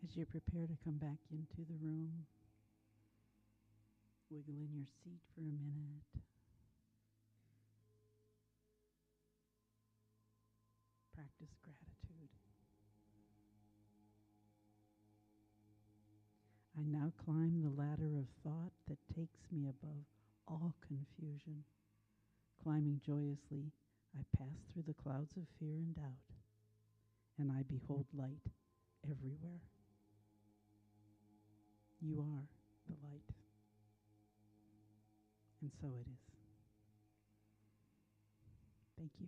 As you prepare to come back into the room, wiggle in your seat for a minute. Practice gratitude. I now climb the ladder of thought that takes me above all confusion. Climbing joyously, I pass through the clouds of fear and doubt, and I behold light everywhere. You are the light, and so it is. Thank you.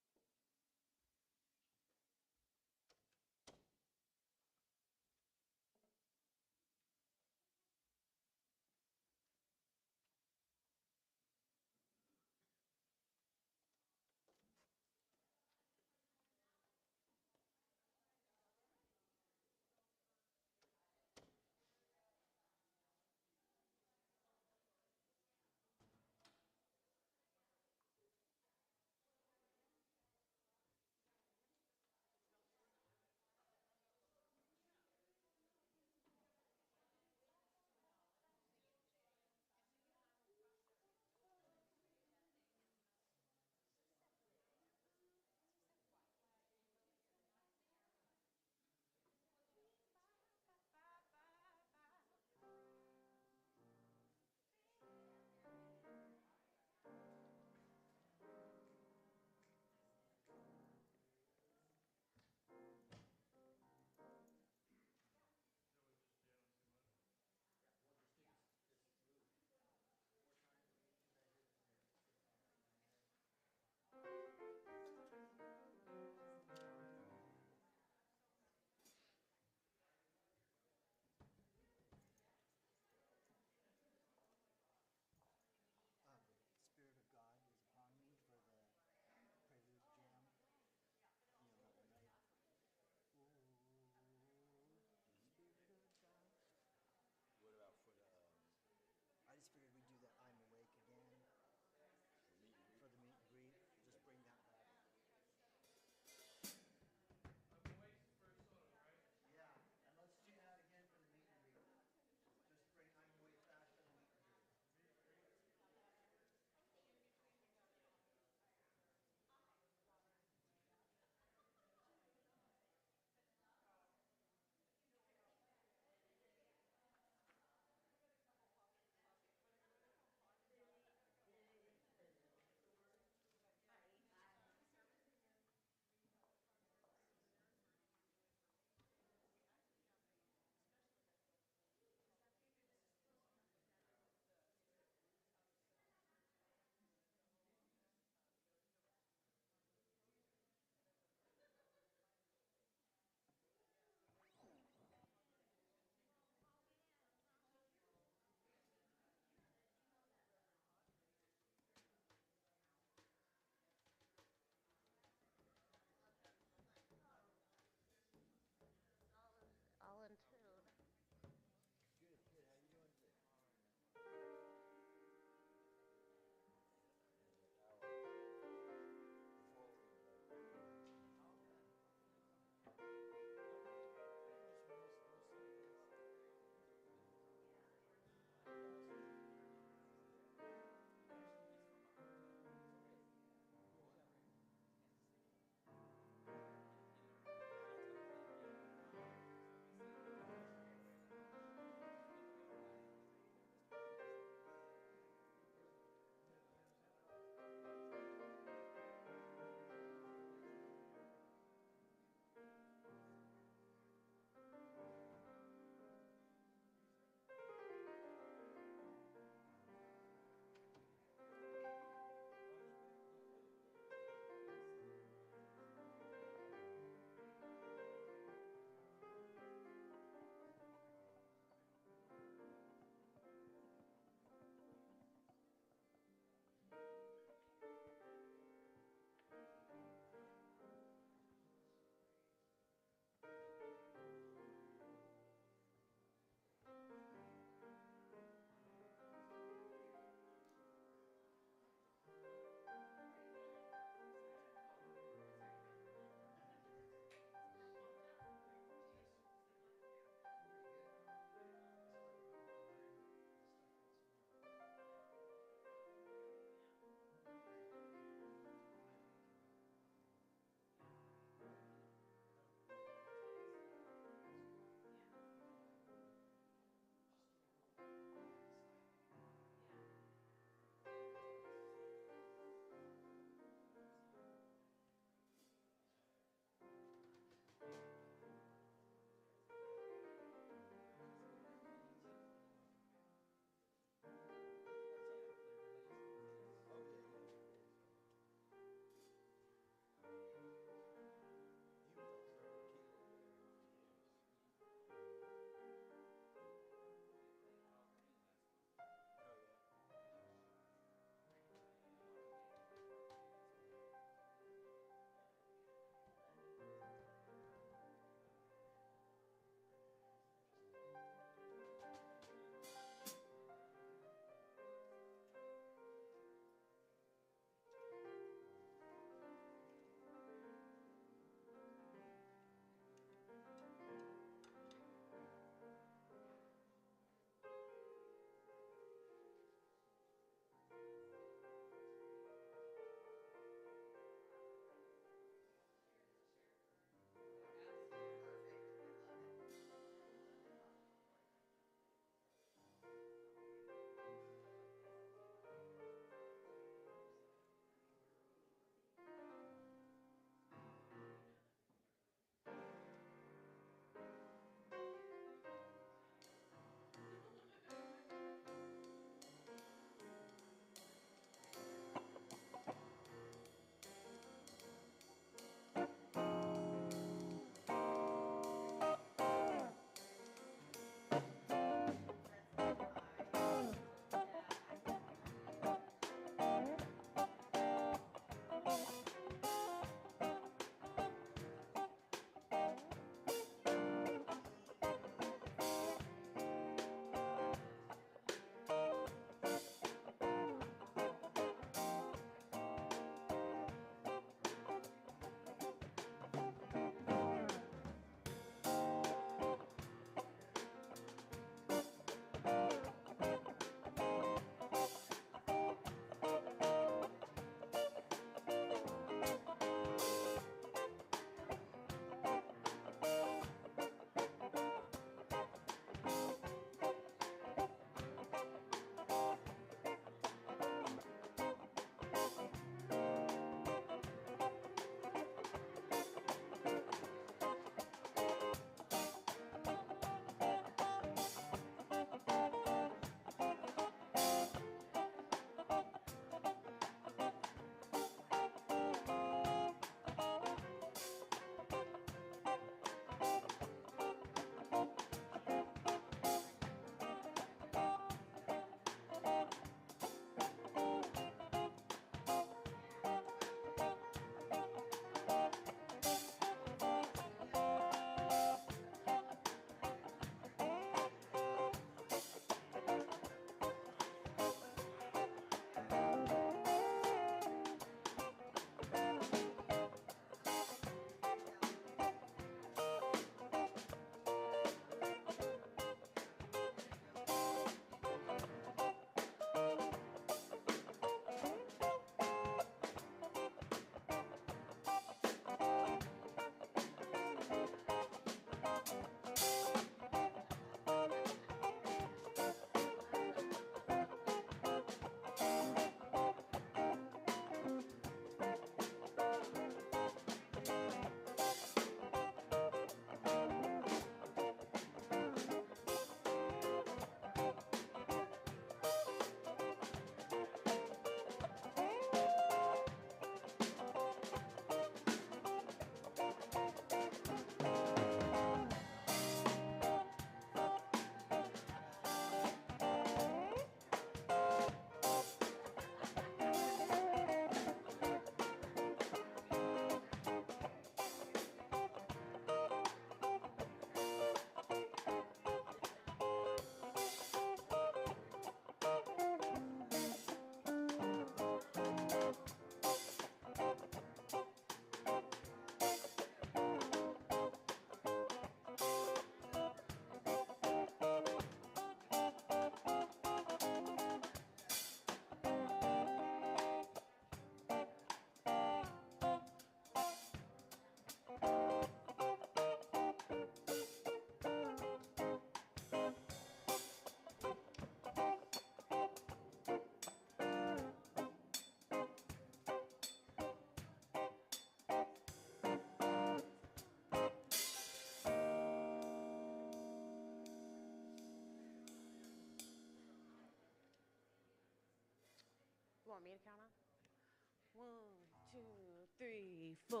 3, 4.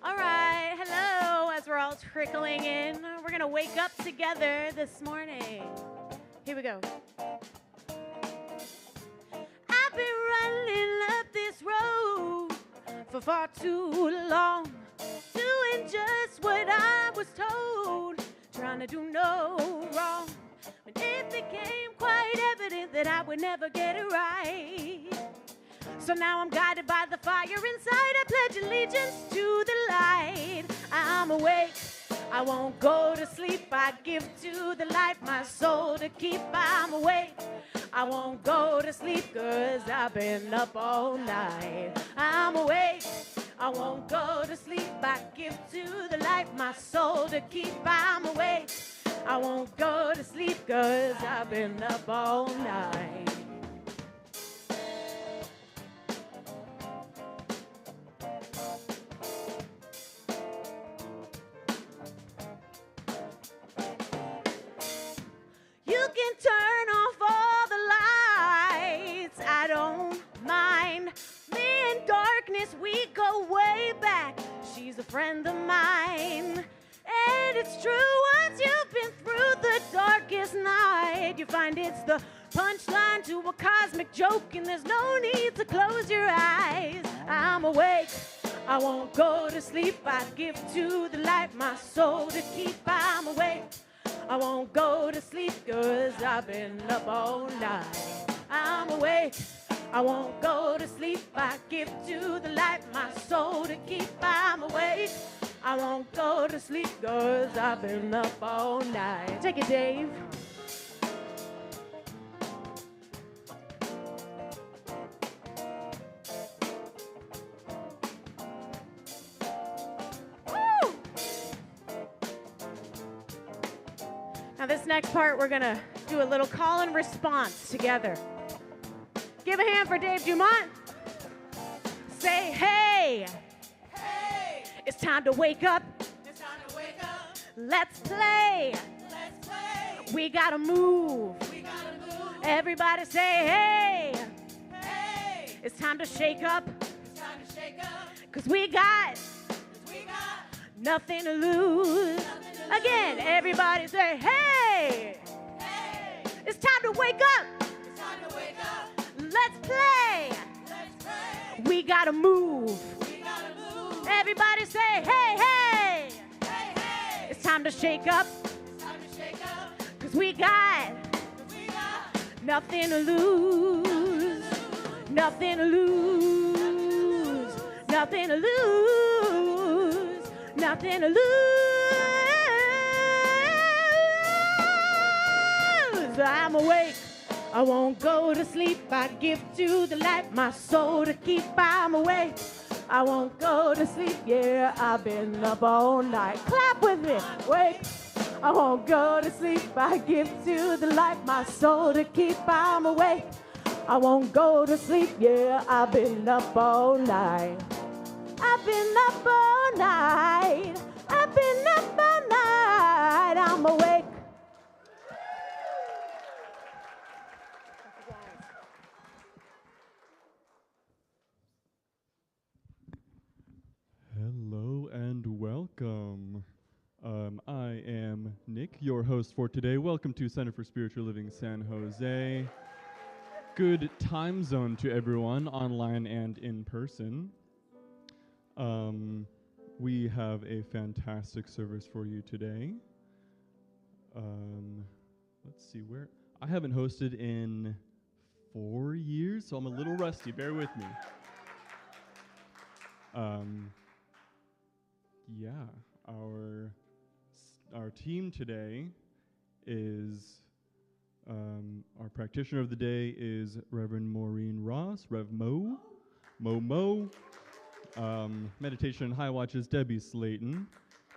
All right, hello. As we're all trickling in, we're gonna wake up together this morning. Here we go. I've been running up this road for far too long, doing just what I was told, trying to do no wrong. But it became quite evident that I would never get it right. So now I'm guided by the fire inside. I pledge allegiance to the light. I'm awake, I won't go to sleep. I give to the light my soul to keep. I'm awake, I won't go to sleep, 'cause I've been up all night. I'm awake, I won't go to sleep. I give to the light my soul to keep. I'm awake, I won't go to sleep, 'cause I've been up all night. You can turn off all the lights, I don't mind. Me and darkness, we go way back. She's a friend of mine. And it's true, once you've been through the darkest night, you find it's the punchline to a cosmic joke, and there's no need to close your eyes. I'm awake, I won't go to sleep. I give to the light my soul to keep. I'm awake, I won't go to sleep, 'cause I've been up all night. I'm awake, I won't go to sleep. I give to the light my soul to keep. I'm awake, I won't go to sleep, 'cause I've been up all night. Take it, Dave. Woo! Now this next part, we're gonna do a little call and response together. Give a hand for Dave Dumont. Say, hey. Hey. It's time to wake up. It's time to wake up. Let's play. Let's play. We gotta move. We gotta move. Everybody say, hey. Hey. It's time to shake up. It's time to shake up. 'Cause we got nothing to lose. Nothing to lose. Again, everybody say, hey. Hey. It's time to wake up. It's time to wake up. Let's play. Let's play. We gotta move. We gotta move. Everybody say, hey, hey. Hey, hey. It's time to shake up. It's time to shake up. 'Cause we got nothing to lose. Nothing to lose. Nothing to lose. Nothing to lose. I'm awake, I won't go to sleep. I give to the light my soul to keep. I'm awake, I won't go to sleep. Yeah, I've been up all night. Clap with me. Wake, I won't go to sleep. I give to the light my soul to keep. I'm awake, I won't go to sleep. Yeah, I've been up all night. I've been up all night. I've been up all night. I'm awake. Hello and welcome. I am Nick, your host for today. Welcome to Center for Spiritual Living San Jose. Good time zone to everyone, online and in person. We have a fantastic service for you today. Let's see where. I haven't hosted in 4 years, so I'm a little rusty. Bear with me. Yeah, our team today is, our practitioner of the day is Reverend Maureen Ross, Rev Mo. Meditation and High Watch is Debbie Slayton.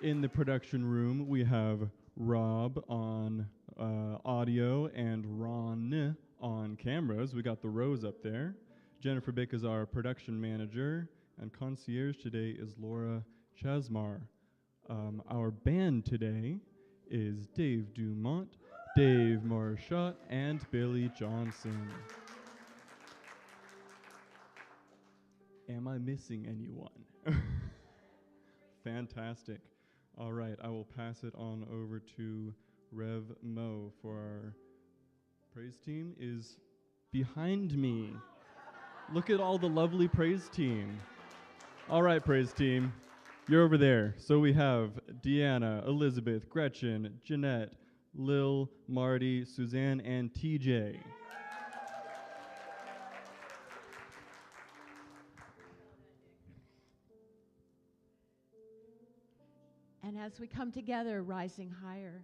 In the production room, we have Rob on audio and Ron on cameras. We got the rows up there. Jennifer Bick is our production manager, and concierge today is Laura Chasmar. Our band today is Dave Dumont, Dave Marchot, and Billy Johnson. Am I missing anyone? Fantastic. All right, I will pass it on over to Rev Mo for our praise team is behind me. Look at all the lovely praise team. All right, praise team, you're over there. So we have Deanna, Elizabeth, Gretchen, Jeanette, Lil, Marti, Susanne, and TJ. And as we come together, rising higher,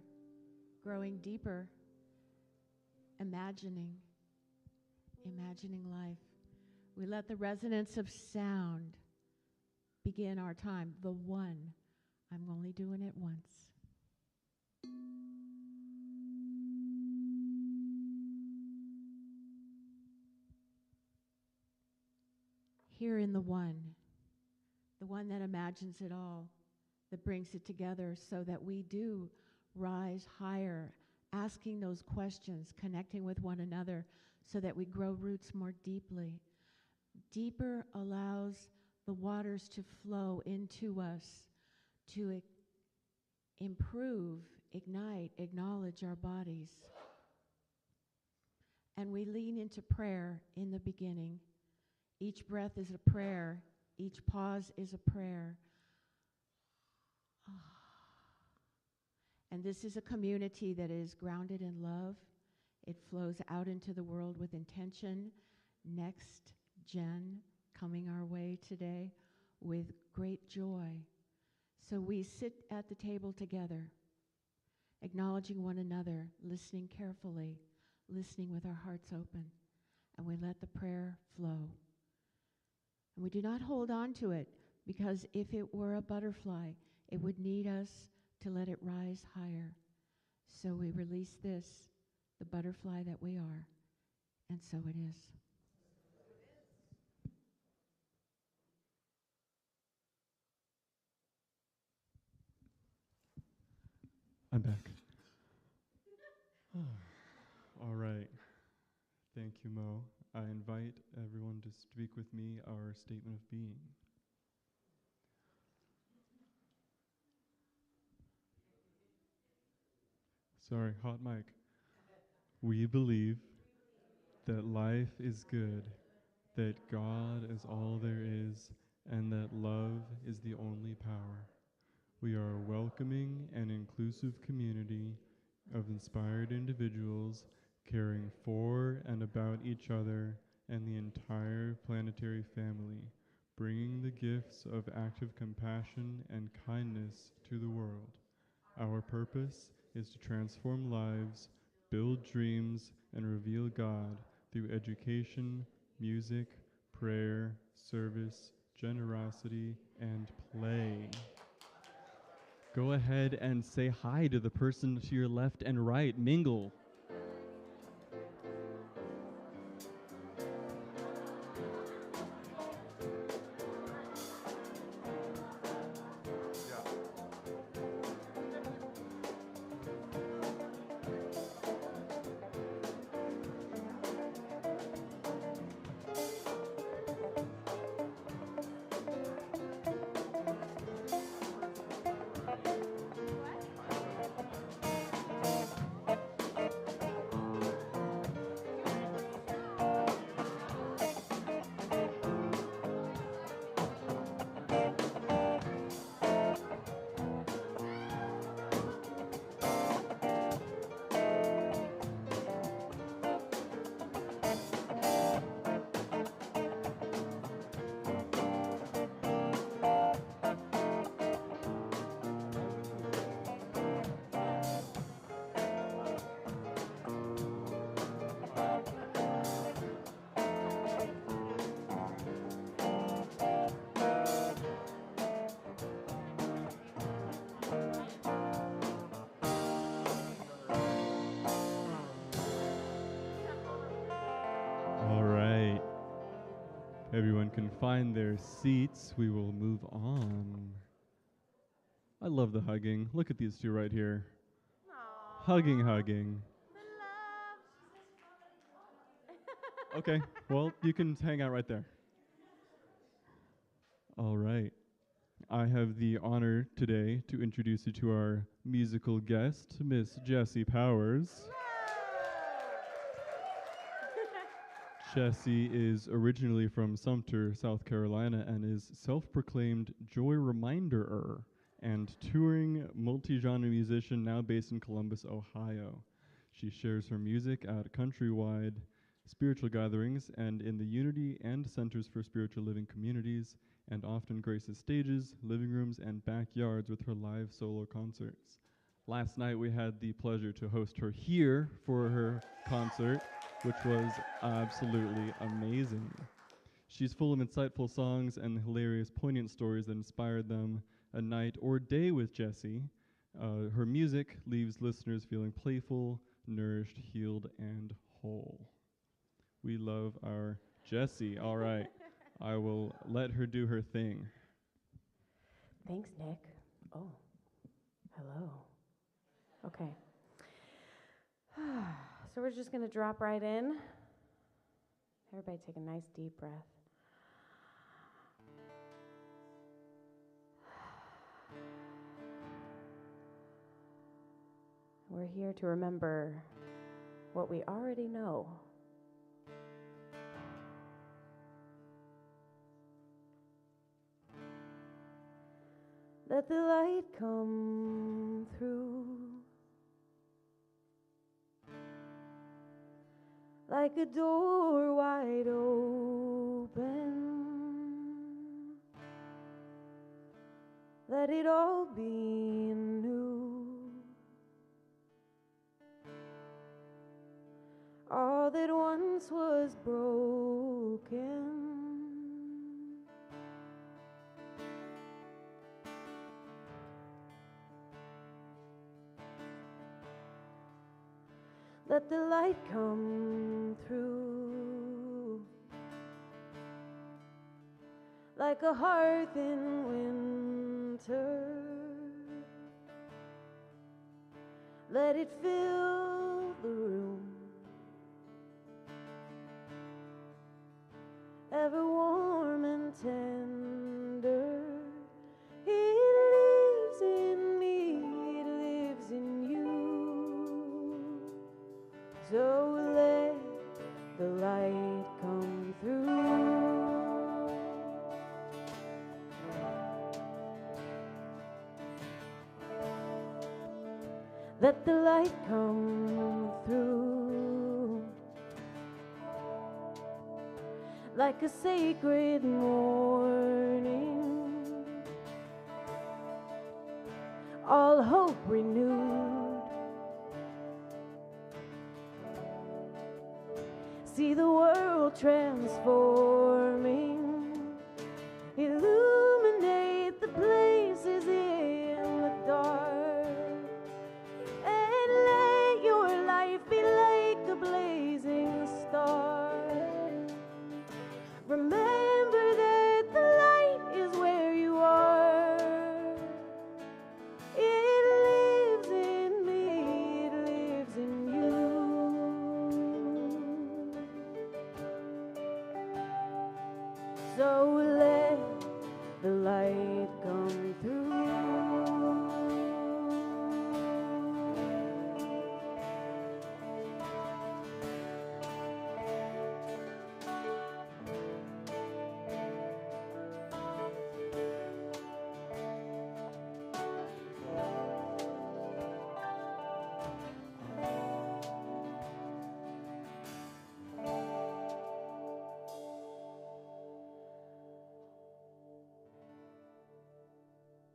growing deeper, imagining life, we let the resonance of sound begin our time. The one, I'm only doing it once. Here in the one that imagines it all, that brings it together so that we do rise higher, asking those questions, connecting with one another so that we grow roots more deeply. Deeper allows the waters to flow into us, to improve, ignite, acknowledge our bodies. And we lean into prayer in the beginning. Each breath is a prayer. Each pause is a prayer. And this is a community that is grounded in love. It flows out into the world with intention. NEXTGEN coming our way today with great joy. So we sit at the table together, acknowledging one another, listening carefully, listening with our hearts open, and we let the prayer flow. And we do not hold on to it, because if it were a butterfly, it would need us to let it rise higher. So we release this, the butterfly that we are, and so it is. I'm back. All right. Thank you, Mo. I invite everyone to speak with me our statement of being. Sorry, hot mic. We believe that life is good, that God is all there is, and that love is the only power. We are a welcoming and inclusive community of inspired individuals caring for and about each other and the entire planetary family, bringing the gifts of active compassion and kindness to the world. Our purpose is to transform lives, build dreams, and reveal God through education, music, prayer, service, generosity, and play. Go ahead and say hi to the person to your left and right. Mingle. Everyone can find their seats. We will move on. I love the hugging. Look at these two right here. Aww. Hugging. The love. Okay, well, you can hang out right there. All right. I have the honor today to introduce you to our musical guest, Miss Jessie Powers. Jessie is originally from Sumter, South Carolina, and is self-proclaimed joy reminderer and touring multi-genre musician now based in Columbus, Ohio. She shares her music at countrywide spiritual gatherings and in the Unity and Centers for Spiritual Living communities, and often graces stages, living rooms, and backyards with her live solo concerts. Last night we had the pleasure to host her here for her concert, which was absolutely amazing. She's full of insightful songs and hilarious, poignant stories that inspired them a night or day with Jessie. Her music leaves listeners feeling playful, nourished, healed, and whole. We love our Jessie. All right, I will let her do her thing. Thanks, Nick. Oh, hello. Okay. So we're just going to drop right in. Everybody take a nice deep breath. We're here to remember what we already know. Let the light come through like a door wide open. Let it all be new. All that once was broken, let the light come through like a hearth in winter. Let it fill the room, ever warm and tender. It lives in me, it lives in you. So let the light come through. Let the light come through like a sacred morning, all hope renewed. See the world transforming, illuminate the places in the dark, and let your life be like a blazing star. Remember that the light is where you are. It lives in me, it lives in you. So let the light come through.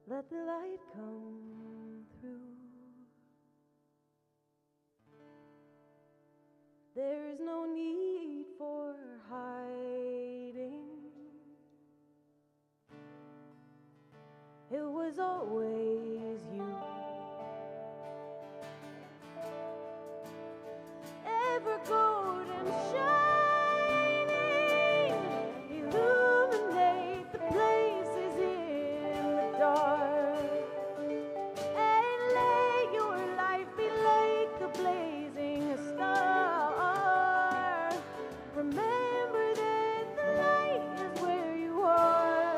Let the light come through. There is no need for hiding. It was always you. Ever golden shining, illuminate the places in the dark, and let your life be like a blazing star. Remember that the light is where you are.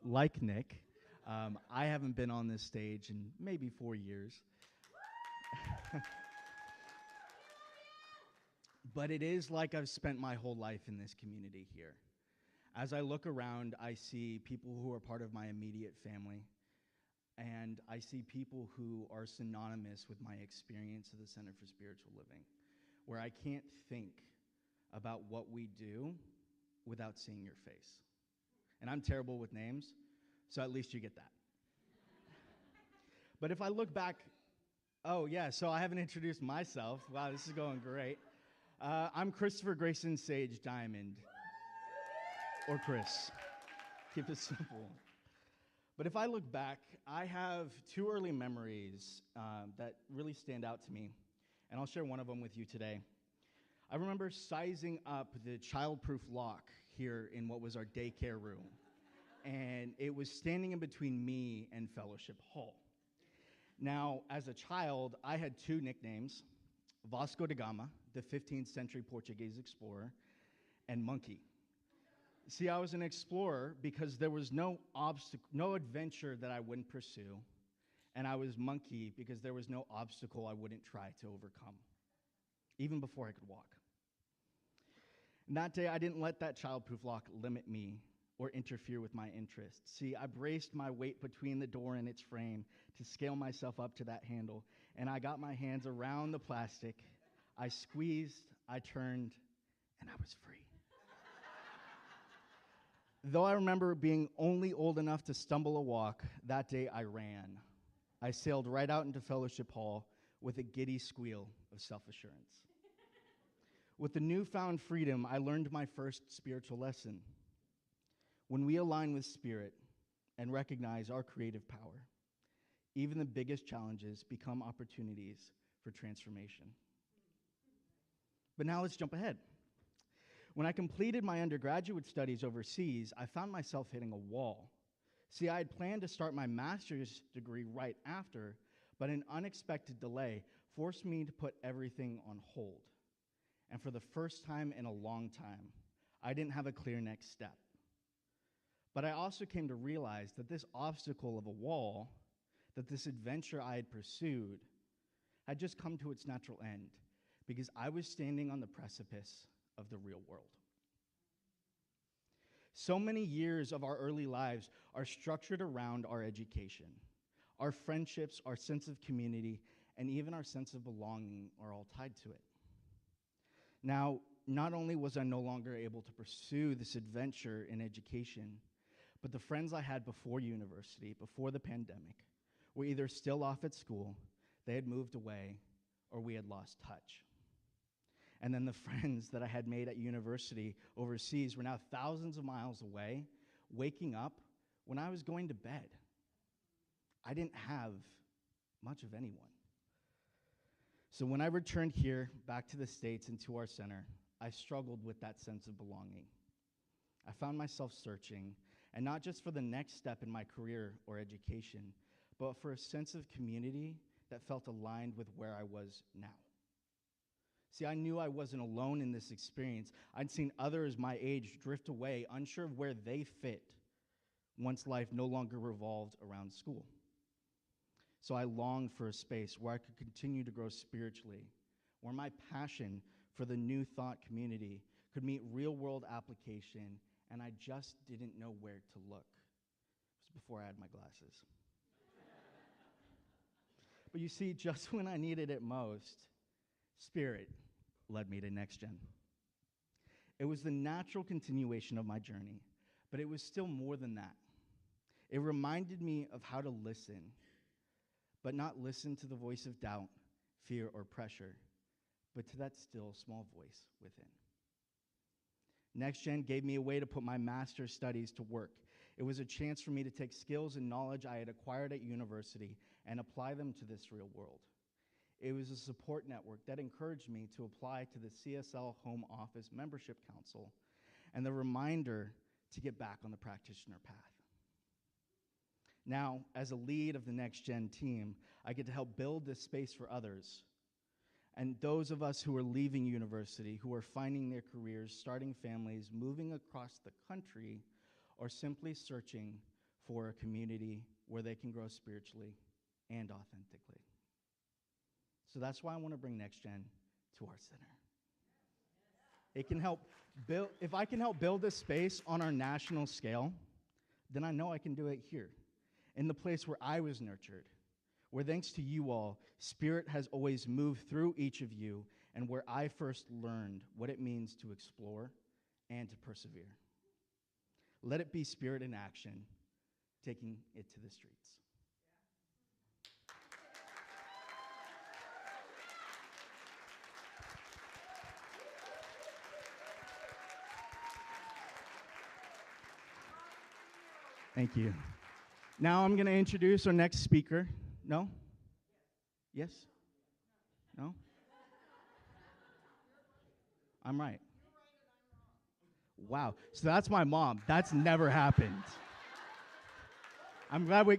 like Nick, I haven't been on this stage in maybe 4 years. But it is like I've spent my whole life in this community here. As I look around, I see people who are part of my immediate family, and I see people who are synonymous with my experience of the Center for Spiritual Living, where I can't think about what we do without seeing your face. And I'm terrible with names, so at least you get that. But if I look back, oh yeah, so I haven't introduced myself. Wow, this is going great. I'm Christopher Grayson Sage Diamond, or Chris. Keep it simple. But if I look back, I have 2 early memories that really stand out to me, and I'll share one of them with you today. I remember sizing up the childproof lock here in what was our daycare room, and it was standing in between me and Fellowship Hall. Now, as a child, I had 2 nicknames, Vasco da Gama, the 15th century Portuguese explorer, and Monkey. See, I was an explorer because there was no adventure that I wouldn't pursue, and I was Monkey because there was no obstacle I wouldn't try to overcome, even before I could walk. And that day, I didn't let that childproof lock limit me or interfere with my interests. See, I braced my weight between the door and its frame to scale myself up to that handle, and I got my hands around the plastic. I squeezed, I turned, and I was free. Though I remember being only old enough to stumble a walk, that day I ran. I sailed right out into Fellowship Hall with a giddy squeal of self-assurance. With the newfound freedom, I learned my first spiritual lesson. When we align with Spirit and recognize our creative power, even the biggest challenges become opportunities for transformation. But now let's jump ahead. When I completed my undergraduate studies overseas, I found myself hitting a wall. See, I had planned to start my master's degree right after, but an unexpected delay forced me to put everything on hold. And for the first time in a long time, I didn't have a clear next step. But I also came to realize that this obstacle of a wall, that this adventure I had pursued, had just come to its natural end because I was standing on the precipice of the real world. So many years of our early lives are structured around our education. Our friendships, our sense of community, and even our sense of belonging are all tied to it. Now, not only was I no longer able to pursue this adventure in education, but the friends I had before university, before the pandemic, were either still off at school, they had moved away, or we had lost touch. And then the friends that I had made at university overseas were now thousands of miles away, waking up when I was going to bed. I didn't have much of anyone. So when I returned here, back to the States and to our center, I struggled with that sense of belonging. I found myself searching, and not just for the next step in my career or education, but for a sense of community that felt aligned with where I was now. See, I knew I wasn't alone in this experience. I'd seen others my age drift away, unsure of where they fit once life no longer revolved around school. So I longed for a space where I could continue to grow spiritually, where my passion for the New Thought community could meet real-world application, and I just didn't know where to look. It was before I had my glasses. But you see, just when I needed it most, Spirit led me to NEXTGEN. It was the natural continuation of my journey, but it was still more than that. It reminded me of how to listen, but not listen to the voice of doubt, fear, or pressure, but to that still small voice within. NEXTGEN gave me a way to put my master's studies to work. It was a chance for me to take skills and knowledge I had acquired at university and apply them to this real world. It was a support network that encouraged me to apply to the CSL Home Office Membership Council and the reminder to get back on the practitioner path. Now, as a lead of the NEXTGEN team, I get to help build this space for others. And those of us who are leaving university, who are finding their careers, starting families, moving across the country, or simply searching for a community where they can grow spiritually and authentically. So that's why I want to bring NEXTGEN to our center. It can help build, if I can help build this space on our national scale, then I know I can do it here, in the place where I was nurtured, where thanks to you all, Spirit has always moved through each of you, and where I first learned what it means to explore and to persevere. Let it be Spirit in action, taking it to the streets. Thank you. Now I'm going to introduce our next speaker. No? Yes? No? I'm right. Wow. So that's my mom. That's never happened. I'm glad we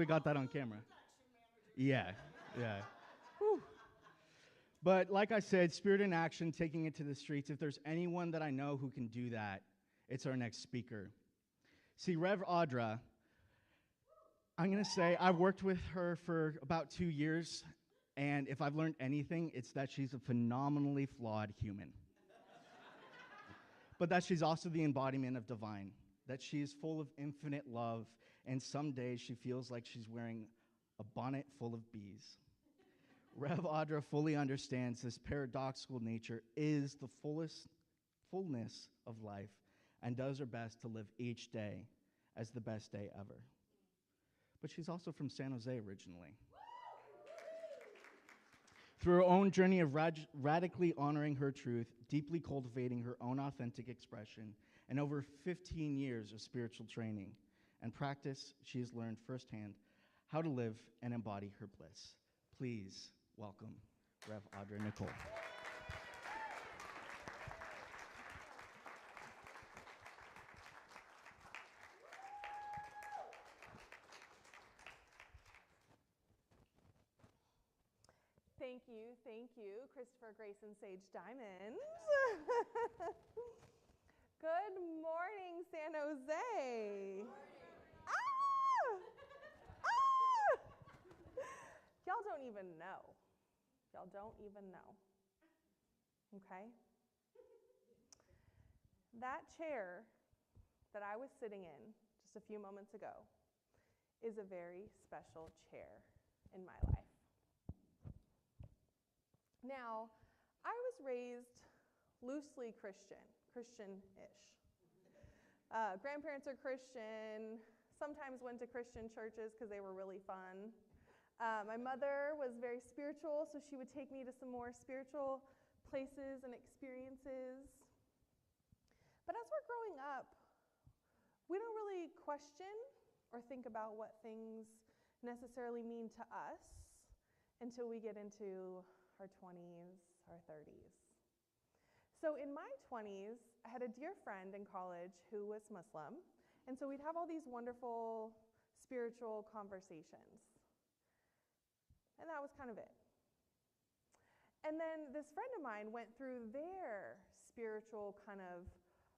got that on camera. Yeah. Whew. But like I said, Spirit in action, taking it to the streets. If there's anyone that I know who can do that, it's our next speaker. See, Rev Audra, I'm going to say I've worked with her for about 2 years, and if I've learned anything, it's that she's a phenomenally flawed human. But that she's also the embodiment of divine, that she's full of infinite love, and some days she feels like she's wearing a bonnet full of bees. Rev Audra fully understands this paradoxical nature is the fullness of life, and does her best to live each day as the best day ever. But she's also from San Jose originally. Through her own journey of radically honoring her truth, deeply cultivating her own authentic expression, and over 15 years of spiritual training and practice, she has learned firsthand how to live and embody her bliss. Please welcome Rev Audra Nichole. Thank you, Christopher Grayson Sage Diamond. Good morning, San Jose. Y'all don't even know. Y'all don't even know. Okay? That chair that I was sitting in just a few moments ago is a very special chair in my life. Now, I was raised loosely Christian-ish. Grandparents are Christian, sometimes went to Christian churches because they were really fun. My mother was very spiritual, so she would take me to some more spiritual places and experiences. But as we're growing up, we don't really question or think about what things necessarily mean to us until we get into our 20s, our 30s. So in my 20s, I had a dear friend in college who was Muslim, and so we'd have all these wonderful spiritual conversations. And that was kind of it. And then this friend of mine went through their spiritual kind of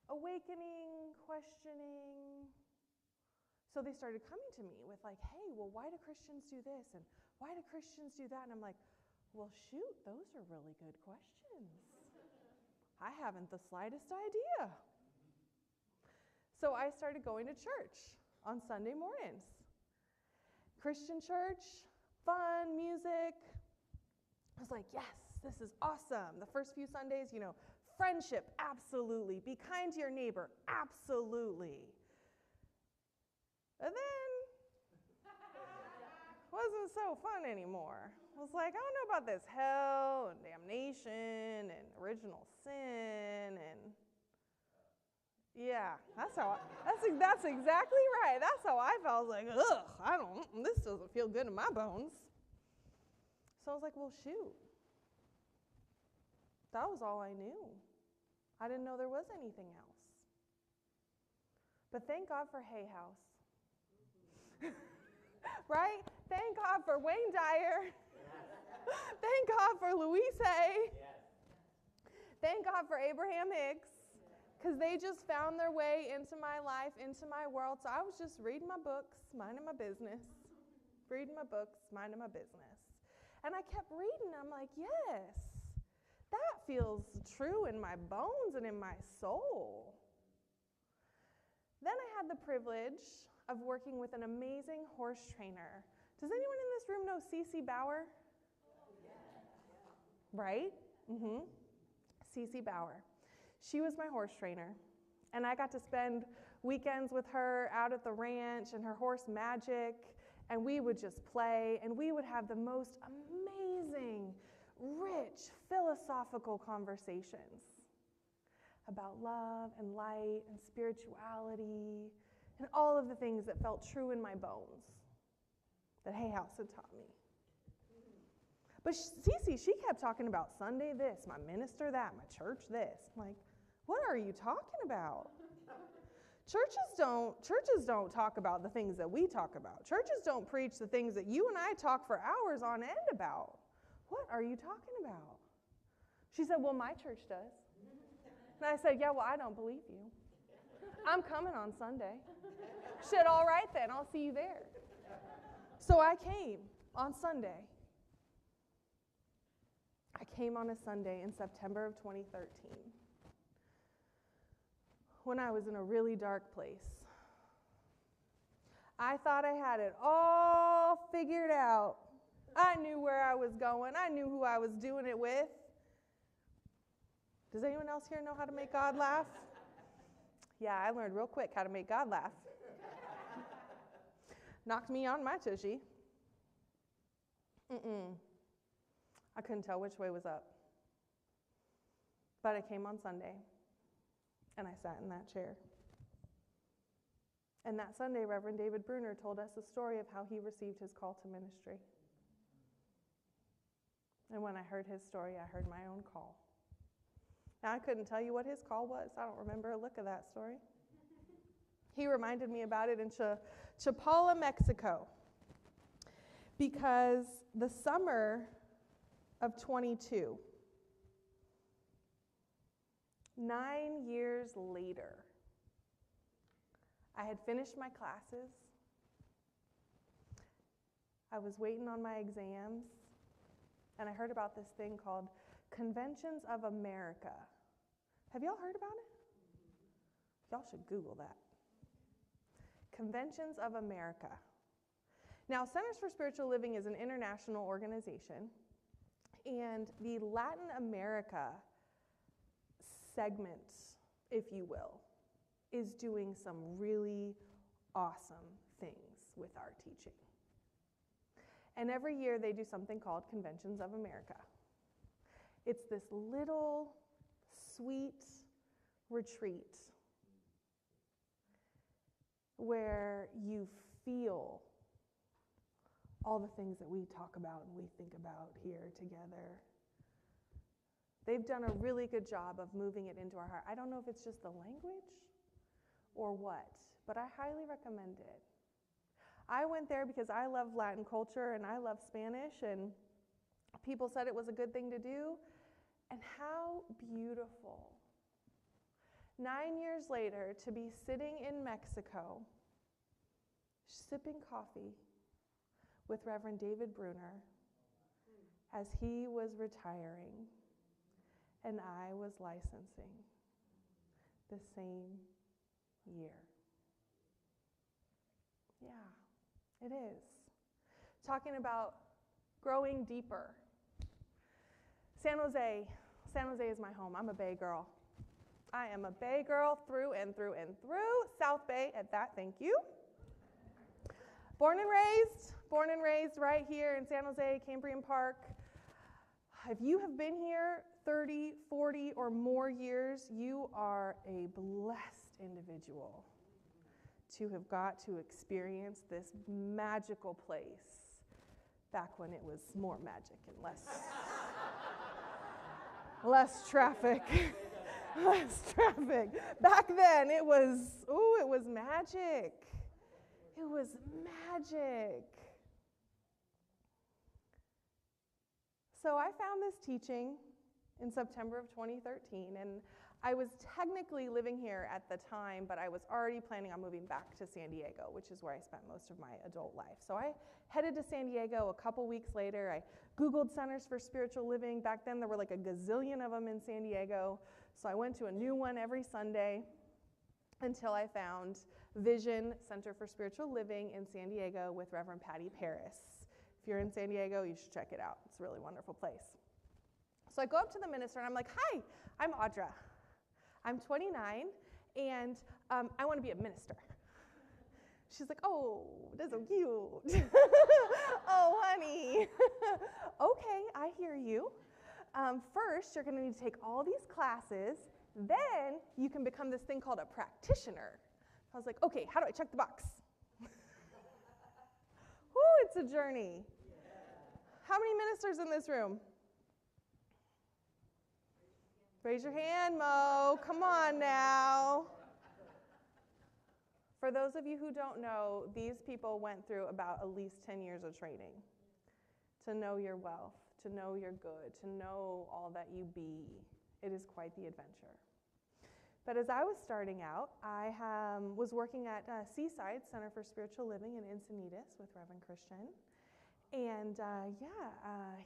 awakening, questioning. So they started coming to me with like, hey, well, why do Christians do this? And why do Christians do that? And I'm like, well, shoot, those are really good questions. I haven't the slightest idea. So I started going to church on Sunday mornings. Christian church, fun, music. I was like, yes, this is awesome. The first few Sundays, friendship, absolutely. Be kind to your neighbor, absolutely. And then, wasn't so fun anymore. I was like, I don't know about this hell and damnation and original sin and yeah, that's exactly right. That's how I felt. I was like, ugh, this doesn't feel good in my bones. So I was like, well, shoot. That was all I knew. I didn't know there was anything else. But thank God for Hay House. Right? Thank God for Wayne Dyer. Yes. Thank God for Louise Hay. Yes. Thank God for Abraham Hicks. Yes. because they just found their way into my life, into my world. So I was just reading my books, minding my business, reading my books, minding my business. And I kept reading. I'm like, yes, that feels true in my bones and in my soul. Then I had the privilege of working with an amazing horse trainer. Does anyone in this room know Cece Bauer? Right? Cece Bauer. She was my horse trainer, and I got to spend weekends with her out at the ranch and her horse Magic, and we would just play, and we would have the most amazing, rich, philosophical conversations about love and light and spirituality and all of the things that felt true in my bones that Hay House had taught me. But Cece, she kept talking about Sunday this, my minister that, my church this. I'm like, what are you talking about? Churches don't talk about the things that we talk about. Churches don't preach the things that you and I talk for hours on end about. What are you talking about? She said, well, my church does. And I said, yeah, well, I don't believe you. I'm coming on Sunday. She said, all right then, I'll see you there. So I came on Sunday. I came on a Sunday in September of 2013 when I was in a really dark place. I thought I had it all figured out. I knew where I was going. I knew who I was doing it with. Does anyone else here know how to make God laugh? Yeah, I learned real quick how to make God laugh. Knocked me on my tushy. I couldn't tell which way was up. But I came on Sunday, and I sat in that chair. And that Sunday, Reverend David Bruner told us the story of how he received his call to ministry. And when I heard his story, I heard my own call. Now, I couldn't tell you what his call was. I don't remember a lick of that story. He reminded me about it in Chapala, Mexico, because the summer of 22, 9 years later, I had finished my classes. I was waiting on my exams, and I heard about this thing called Conventions of America. Have y'all heard about it? Y'all should Google that. Conventions of America. Now, Centers for Spiritual Living is an international organization, and the Latin America segment, if you will, is doing some really awesome things with our teaching. And every year they do something called Conventions of America. It's this little sweet retreat where you feel all the things that we talk about and we think about here together. They've done a really good job of moving it into our heart. I don't know if it's just the language or what, but I highly recommend it. I went there because I love Latin culture and I love Spanish, and people said it was a good thing to do. And how beautiful. 9 years later, to be sitting in Mexico, sipping coffee with Reverend David Bruner as he was retiring and I was licensing the same year. Yeah, it is. Talking about growing deeper. San Jose is my home. I'm a Bay girl. I am a Bay girl through and through and through. South Bay at that, thank you. Born and raised right here in San Jose, Cambrian Park. If you have been here 30, 40, or more years, you are a blessed individual to have got to experience this magical place back when it was more magic and less traffic. Less traffic. Back then, it was magic. It was magic. So I found this teaching in September of 2013, and I was technically living here at the time, but I was already planning on moving back to San Diego, which is where I spent most of my adult life. So I headed to San Diego a couple weeks later. I Googled Centers for Spiritual Living. Back then, there were like a gazillion of them in San Diego. So I went to a new one every Sunday until I found Vision Center for Spiritual Living in San Diego with Reverend Patty Paris. If you're in San Diego, you should check it out. It's a really wonderful place. So I go up to the minister and I'm like, "Hi, I'm Audra. I'm 29 and I want to be a minister." She's like, "Oh, that's so cute." "Oh, honey." "Okay, I hear you. First, you're going to need to take all these classes. Then you can become this thing called a practitioner." I was like, "Okay, how do I check the box?" Woo, it's a journey. How many ministers in this room? Raise your hand, Mo. Come on now. For those of you who don't know, these people went through about at least 10 years of training to know your wealth, to know your good, to know all that you be. It is quite the adventure. But as I was starting out, I was working at Seaside Center for Spiritual Living in Encinitas with Reverend Christian. And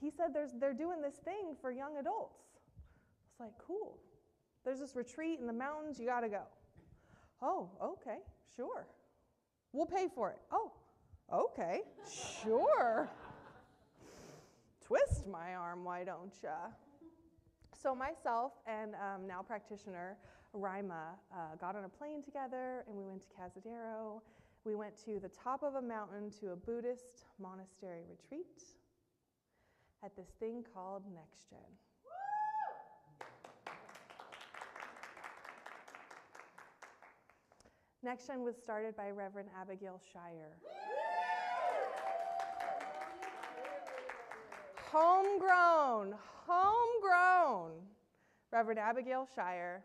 he said they're doing this thing for young adults. It's like, cool. There's this retreat in the mountains, you gotta go. "Oh, okay, sure. We'll pay for it." "Oh, okay, sure." Twist my arm, why don't ya? So myself and now practitioner Rima got on a plane together and we went to Cazadero. We went to the top of a mountain to a Buddhist monastery retreat at this thing called NEXTGEN. NEXTGEN was started by Reverend Abigail Shire. Homegrown. Reverend Abigail Shire.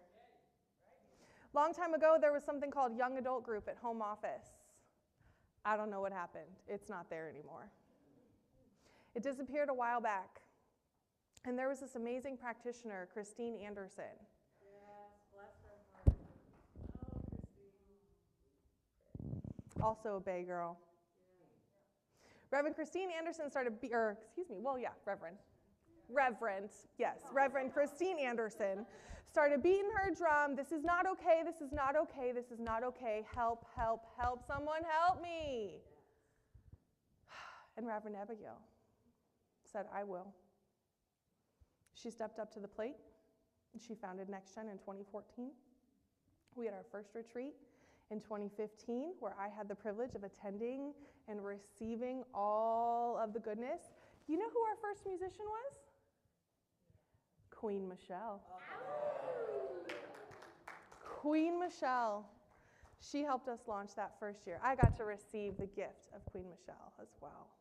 Long time ago, there was something called Young Adult Group at Home Office. I don't know what happened. It's not there anymore. It disappeared a while back. And there was this amazing practitioner, Christine Anderson. Also a Bay girl. Reverend Christine Anderson started, Reverend Christine Anderson started beating her drum. "This is not okay, this is not okay, this is not okay. Help, help, help, someone help me." And Reverend Abigail said, "I will." She stepped up to the plate and she founded NEXTGEN in 2014. We had our first retreat in 2015, where I had the privilege of attending and receiving all of the goodness. You know who our first musician was? Queen Michelle. Queen Michelle. She helped us launch that first year. I got to receive the gift of Queen Michelle as well.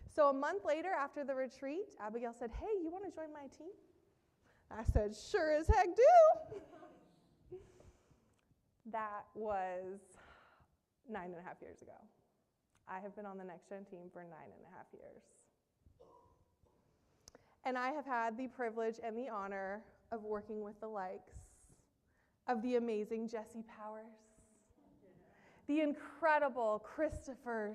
So a month later, after the retreat, Abigail said, "Hey, you want to join my team?" I said, "Sure as heck do." That was 9.5 years ago. I have been on the NEXTGEN team for 9.5 years. And I have had the privilege and the honor of working with the likes of the amazing Jesse Powers, the incredible Christopher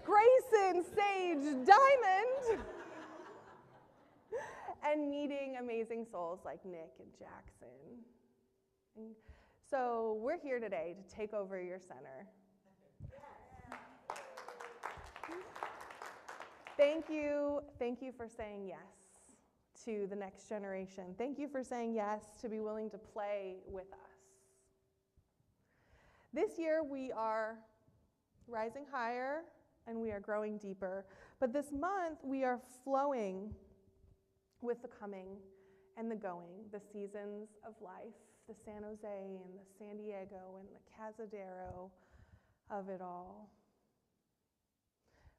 Grayson Sage Diamond, and meeting amazing souls like Nick and Jackson. So we're here today to take over your center. Thank you for saying yes to the next generation. Thank you for saying yes to be willing to play with us. This year we are rising higher and we are growing deeper. But this month we are flowing with the coming and the going, the seasons of life, the San Jose and the San Diego and the Cazadero of it all.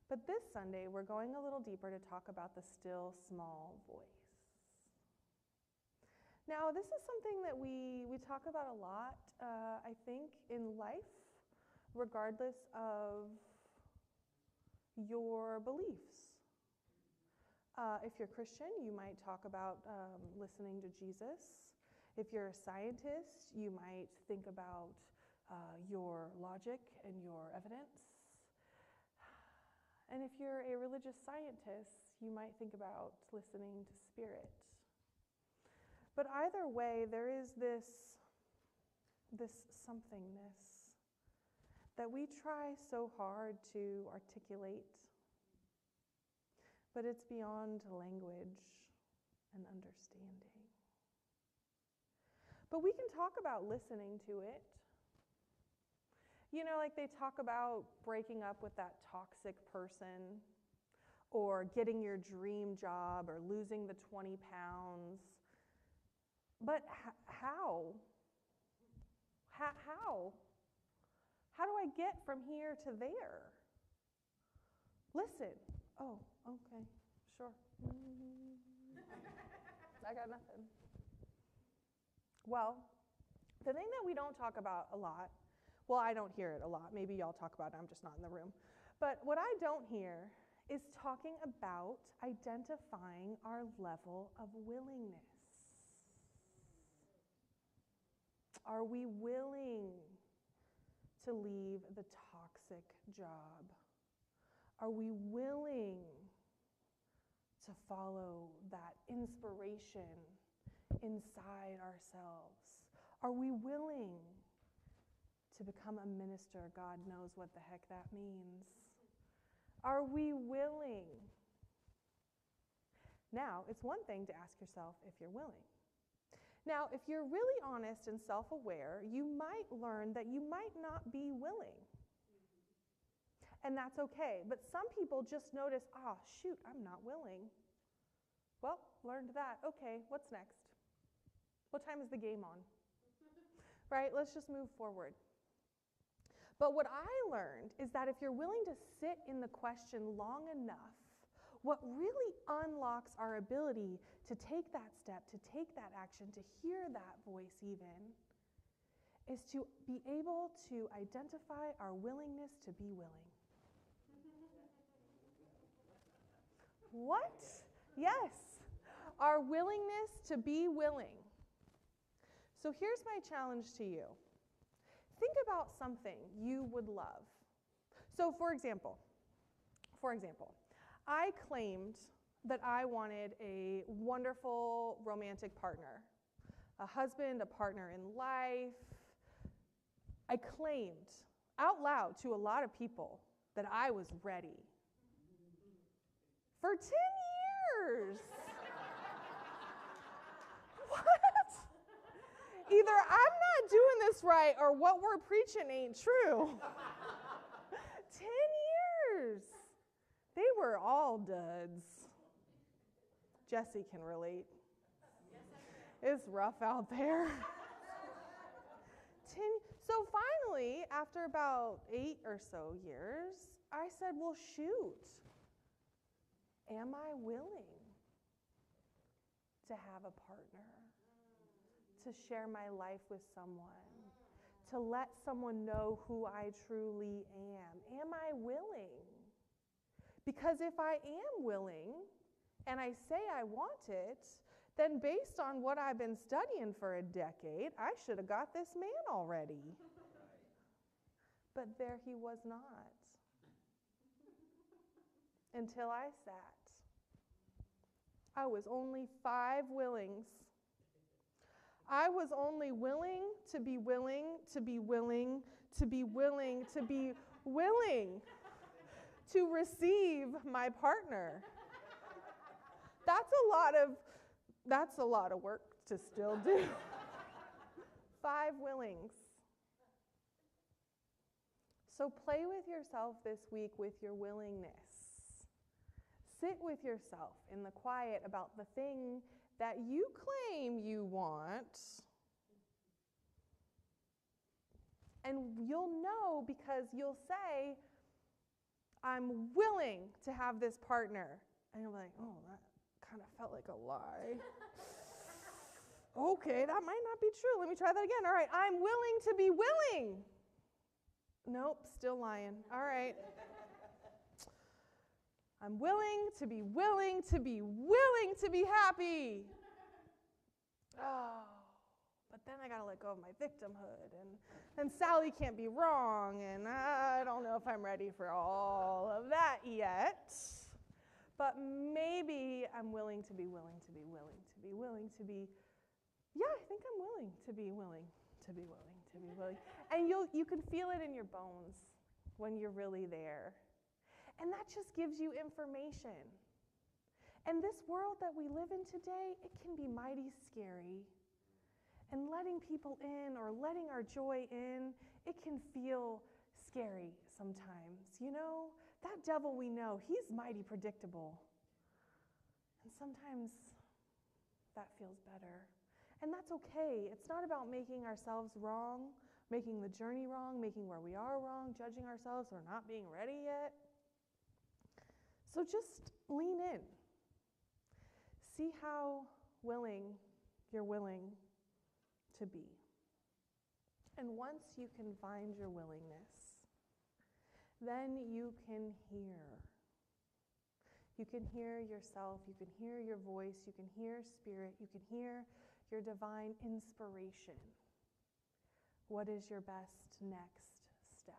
But this Sunday, we're going a little deeper to talk about the still small voice. Now, this is something that we talk about a lot, I think, in life, regardless of your beliefs. If you're Christian, you might talk about listening to Jesus. If you're a scientist, you might think about your logic and your evidence. And if you're a religious scientist, you might think about listening to spirit. But either way, there is this somethingness that we try so hard to articulate, but it's beyond language and understanding. But we can talk about listening to it. You know, like they talk about breaking up with that toxic person, or getting your dream job, or losing the 20 pounds. But how? How? How do I get from here to there? Listen. Oh, okay, sure. I got nothing. Well, the thing that we don't talk about a lot, well, I don't hear it a lot. Maybe y'all talk about it, I'm just not in the room. But what I don't hear is talking about identifying our level of willingness. Are we willing to leave the toxic job? Are we willing to follow that inspiration inside ourselves? Are we willing to become a minister? God knows what the heck that means. Are we willing? Now, it's one thing to ask yourself if you're willing. Now, if you're really honest and self-aware, you might learn that you might not be willing. And that's okay. But some people just notice, shoot, I'm not willing. Well, learned that. Okay, what's next? What time is the game on? Right? Let's just move forward. But what I learned is that if you're willing to sit in the question long enough, what really unlocks our ability to take that step, to take that action, to hear that voice even, is to be able to identify our willingness to be willing. What? Yes, our willingness to be willing. So here's my challenge to you. Think about something you would love. So for example, I claimed that I wanted a wonderful romantic partner, a husband, a partner in life. I claimed out loud to a lot of people that I was ready. For 10 years. What? Either I'm not doing this right or what we're preaching ain't true. 10 years. They were all duds. Jesse can relate. It's rough out there. So finally, after about 8 or so years, I said, well, shoot. Am I willing to have a partner? To share my life with someone? To let someone know who I truly am? Am I willing? Because if I am willing, and I say I want it, then based on what I've been studying for a decade, I should have got this man already. But there he was not. Until I sat. I was only 5 willings. I was only willing to be willing to be willing to be willing to be willing to receive my partner. That's a lot of work to still do. 5 willings. So play with yourself this week with your willingness. Sit with yourself in the quiet about the thing that you claim you want. And you'll know because you'll say, I'm willing to have this partner. And you'll be like, oh, that kind of felt like a lie. Okay, that might not be true. Let me try that again. All right, I'm willing to be willing. Nope, still lying. All right. I'm willing to be willing to be willing to be happy. Oh, but then I gotta let go of my victimhood, and Sally can't be wrong, and I don't know if I'm ready for all of that yet. But maybe I'm willing to be willing to be willing to be willing to be, yeah, I think I'm willing to be willing to be willing to be willing. And you can feel it in your bones when you're really there. And that just gives you information. And this world that we live in today, it can be mighty scary. And letting people in or letting our joy in, it can feel scary sometimes. You know, that devil we know, he's mighty predictable. And sometimes that feels better. And that's okay. It's not about making ourselves wrong, making the journey wrong, making where we are wrong, judging ourselves or not being ready yet. So just lean in. See how willing you're willing to be. And once you can find your willingness, then you can hear. You can hear yourself, you can hear your voice, you can hear spirit, you can hear your divine inspiration. What is your best next step?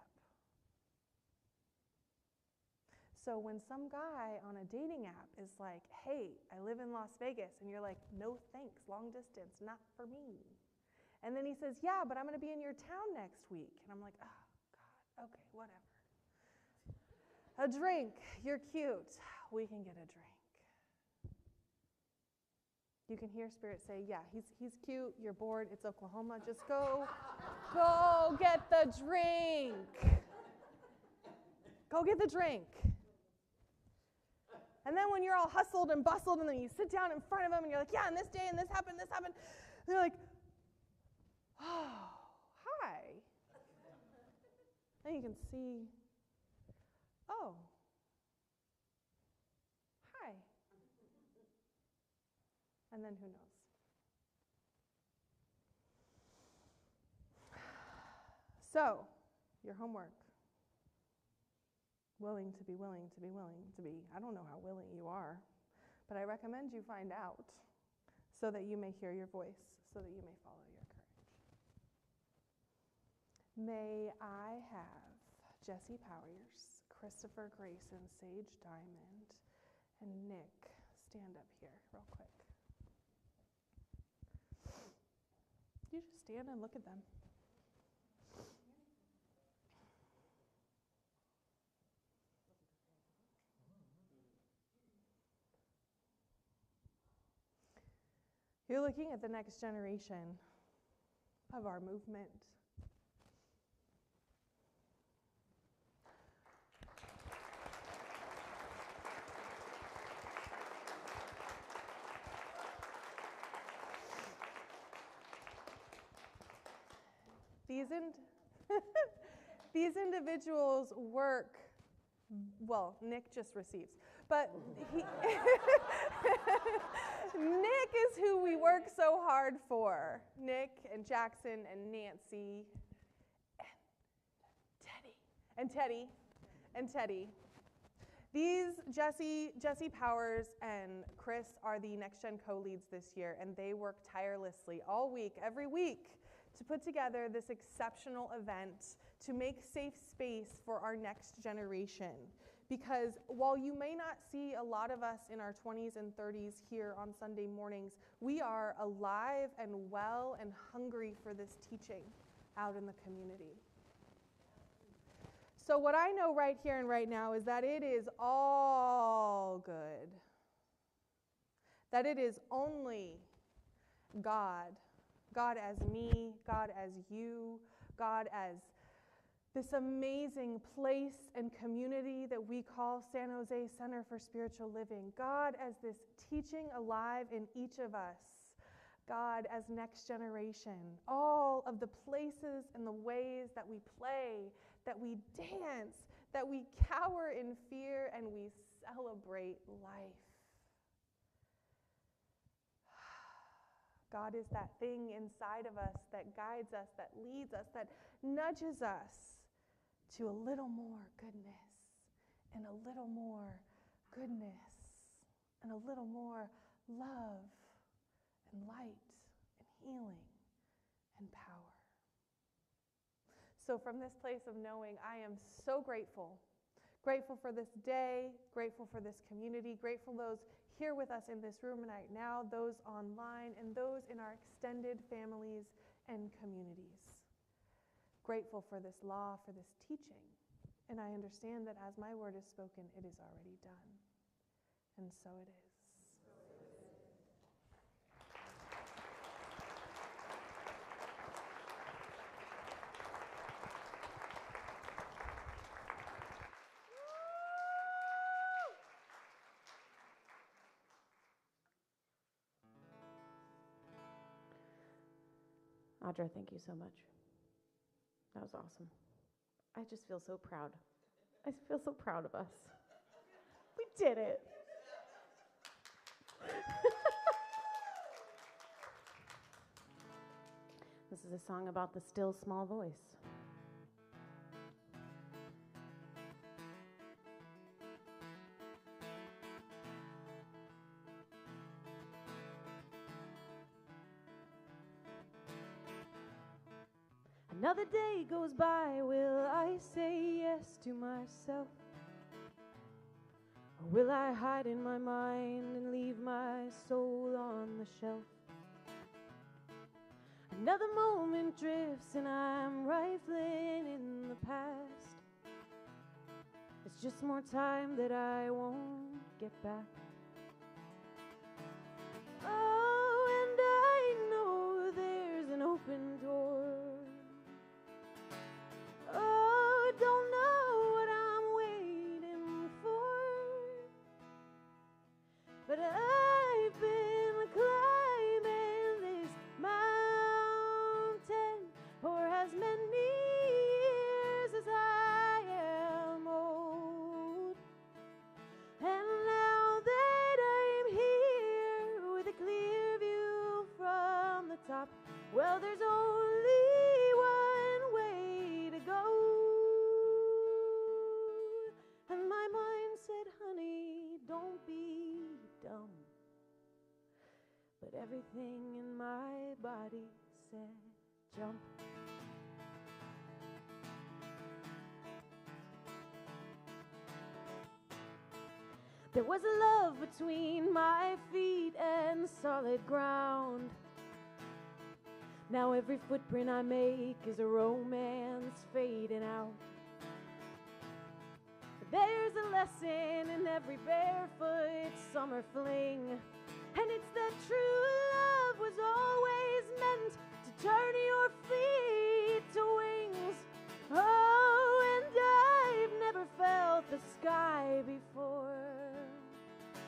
So when some guy on a dating app is like, hey, I live in Las Vegas, and you're like, no thanks, long distance, not for me. And then he says, yeah, but I'm going to be in your town next week. And I'm like, oh, God, okay, whatever. A drink, you're cute, we can get a drink. You can hear spirit say, yeah, he's cute, you're bored, it's Oklahoma, just go get the drink. Go get the drink. And then when you're all hustled and bustled, and then you sit down in front of them, and you're like, yeah, and this day, and this happened, and they're like, oh, hi. And you can see, oh, hi. And then who knows? So, your homework. Willing to be willing to be willing to be. I don't know how willing you are, but I recommend you find out so that you may hear your voice, so that you may follow your courage. May I have Jesse Powers, Christopher Grayson, Sage Diamond, and Nick stand up here real quick. You just stand and look at them. You're looking at the next generation of our movement. These individuals work, well, Nick just receives, but Nick is who we work so hard for. Nick and Jackson and Nancy and Teddy. These, Jesse Powers and Chris are the NEXTGEN co-leads this year, and they work tirelessly all week, every week, to put together this exceptional event to make safe space for our next generation. Because while you may not see a lot of us in our 20s and 30s here on Sunday mornings, we are alive and well and hungry for this teaching out in the community. So what I know right here and right now is that it is all good. That it is only God. God as me, God as you, God as this amazing place and community that we call San Jose Center for Spiritual Living. God as this teaching alive in each of us. God as next generation. All of the places and the ways that we play, that we dance, that we cower in fear, and we celebrate life. God is that thing inside of us that guides us, that leads us, that nudges us to a little more goodness and a little more goodness and a little more love and light and healing and power. So from this place of knowing, I am so grateful. Grateful for this day, grateful for this community, grateful those here with us in this room right now, those online, and those in our extended families and communities. Grateful for this law, for this teaching. And I understand that as my word is spoken, it is already done. And so it is. Audra, thank you so much. That was awesome. I just feel so proud. I feel so proud of us. We did it. This is a song about the still small voice. Another day goes by, will I say yes to myself? Or will I hide in my mind and leave my soul on the shelf? Another moment drifts and I'm rifling in the past. It's just more time that I won't get back. Oh, and I know there's an open door. Oh, don't know what I'm waiting for, but I've been climbing this mountain for as many years as I am old. And now that I'm here with a clear view from the top, well, there's only one way to go. And my mind said, honey, don't be dumb. But everything in my body said, jump. There was a love between my feet and solid ground. Now every footprint I make is a romance fading out. But there's a lesson in every barefoot summer fling, and it's that true love was always meant to turn your feet to wings. Oh, and I've never felt the sky before.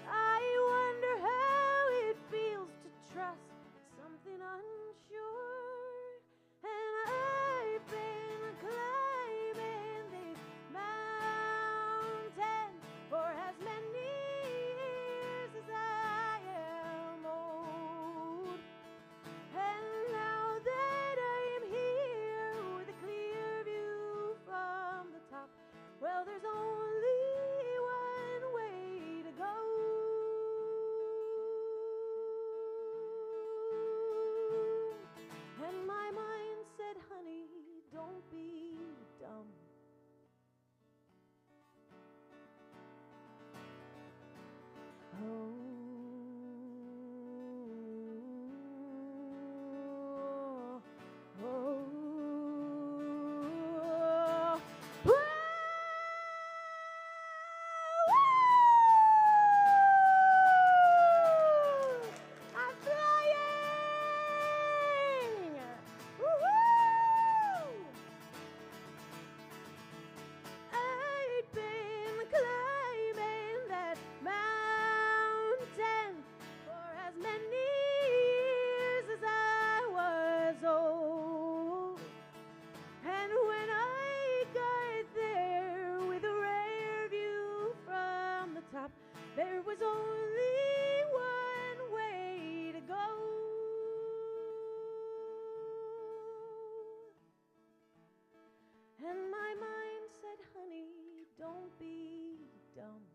I wonder how it feels to trust something unsure. And I've been climbing this mountain for as many years as I am old. And now that I am here with a clear view from the top, well, there's only one way to go. And my mind said, honey, don't be dumb. Oh. Oh. Woo! I'm flying! Woo-hoo! I'd been climbing that mountain for as many years as I was old. And when I got there with a rare view from the top, there was only one way to go. And my mind said, honey, don't be dumb.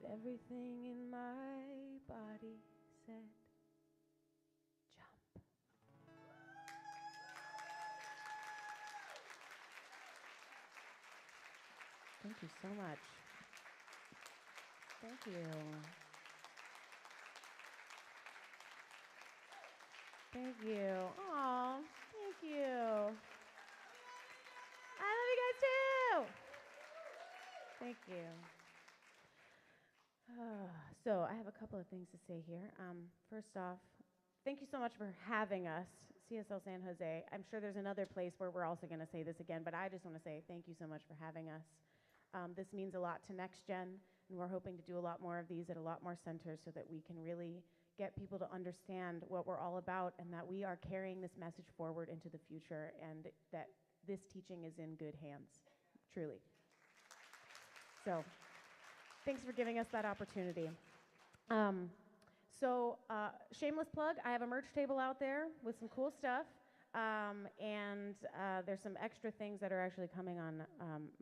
but everything in my body said, jump. Thank you so much. Thank you. Thank you. Aw, thank you. I love you guys too. Thank you. So I have a couple of things to say here. First off, thank you so much for having us, CSL San Jose. I'm sure there's another place where we're also going to say this again, but I just want to say thank you so much for having us. This means a lot to NEXTGEN, and we're hoping to do a lot more of these at a lot more centers so that we can really get people to understand what we're all about and that we are carrying this message forward into the future and that this teaching is in good hands, truly. So thanks for giving us that opportunity. Shameless plug, I have a merch table out there with some cool stuff. And there's some extra things that are actually coming on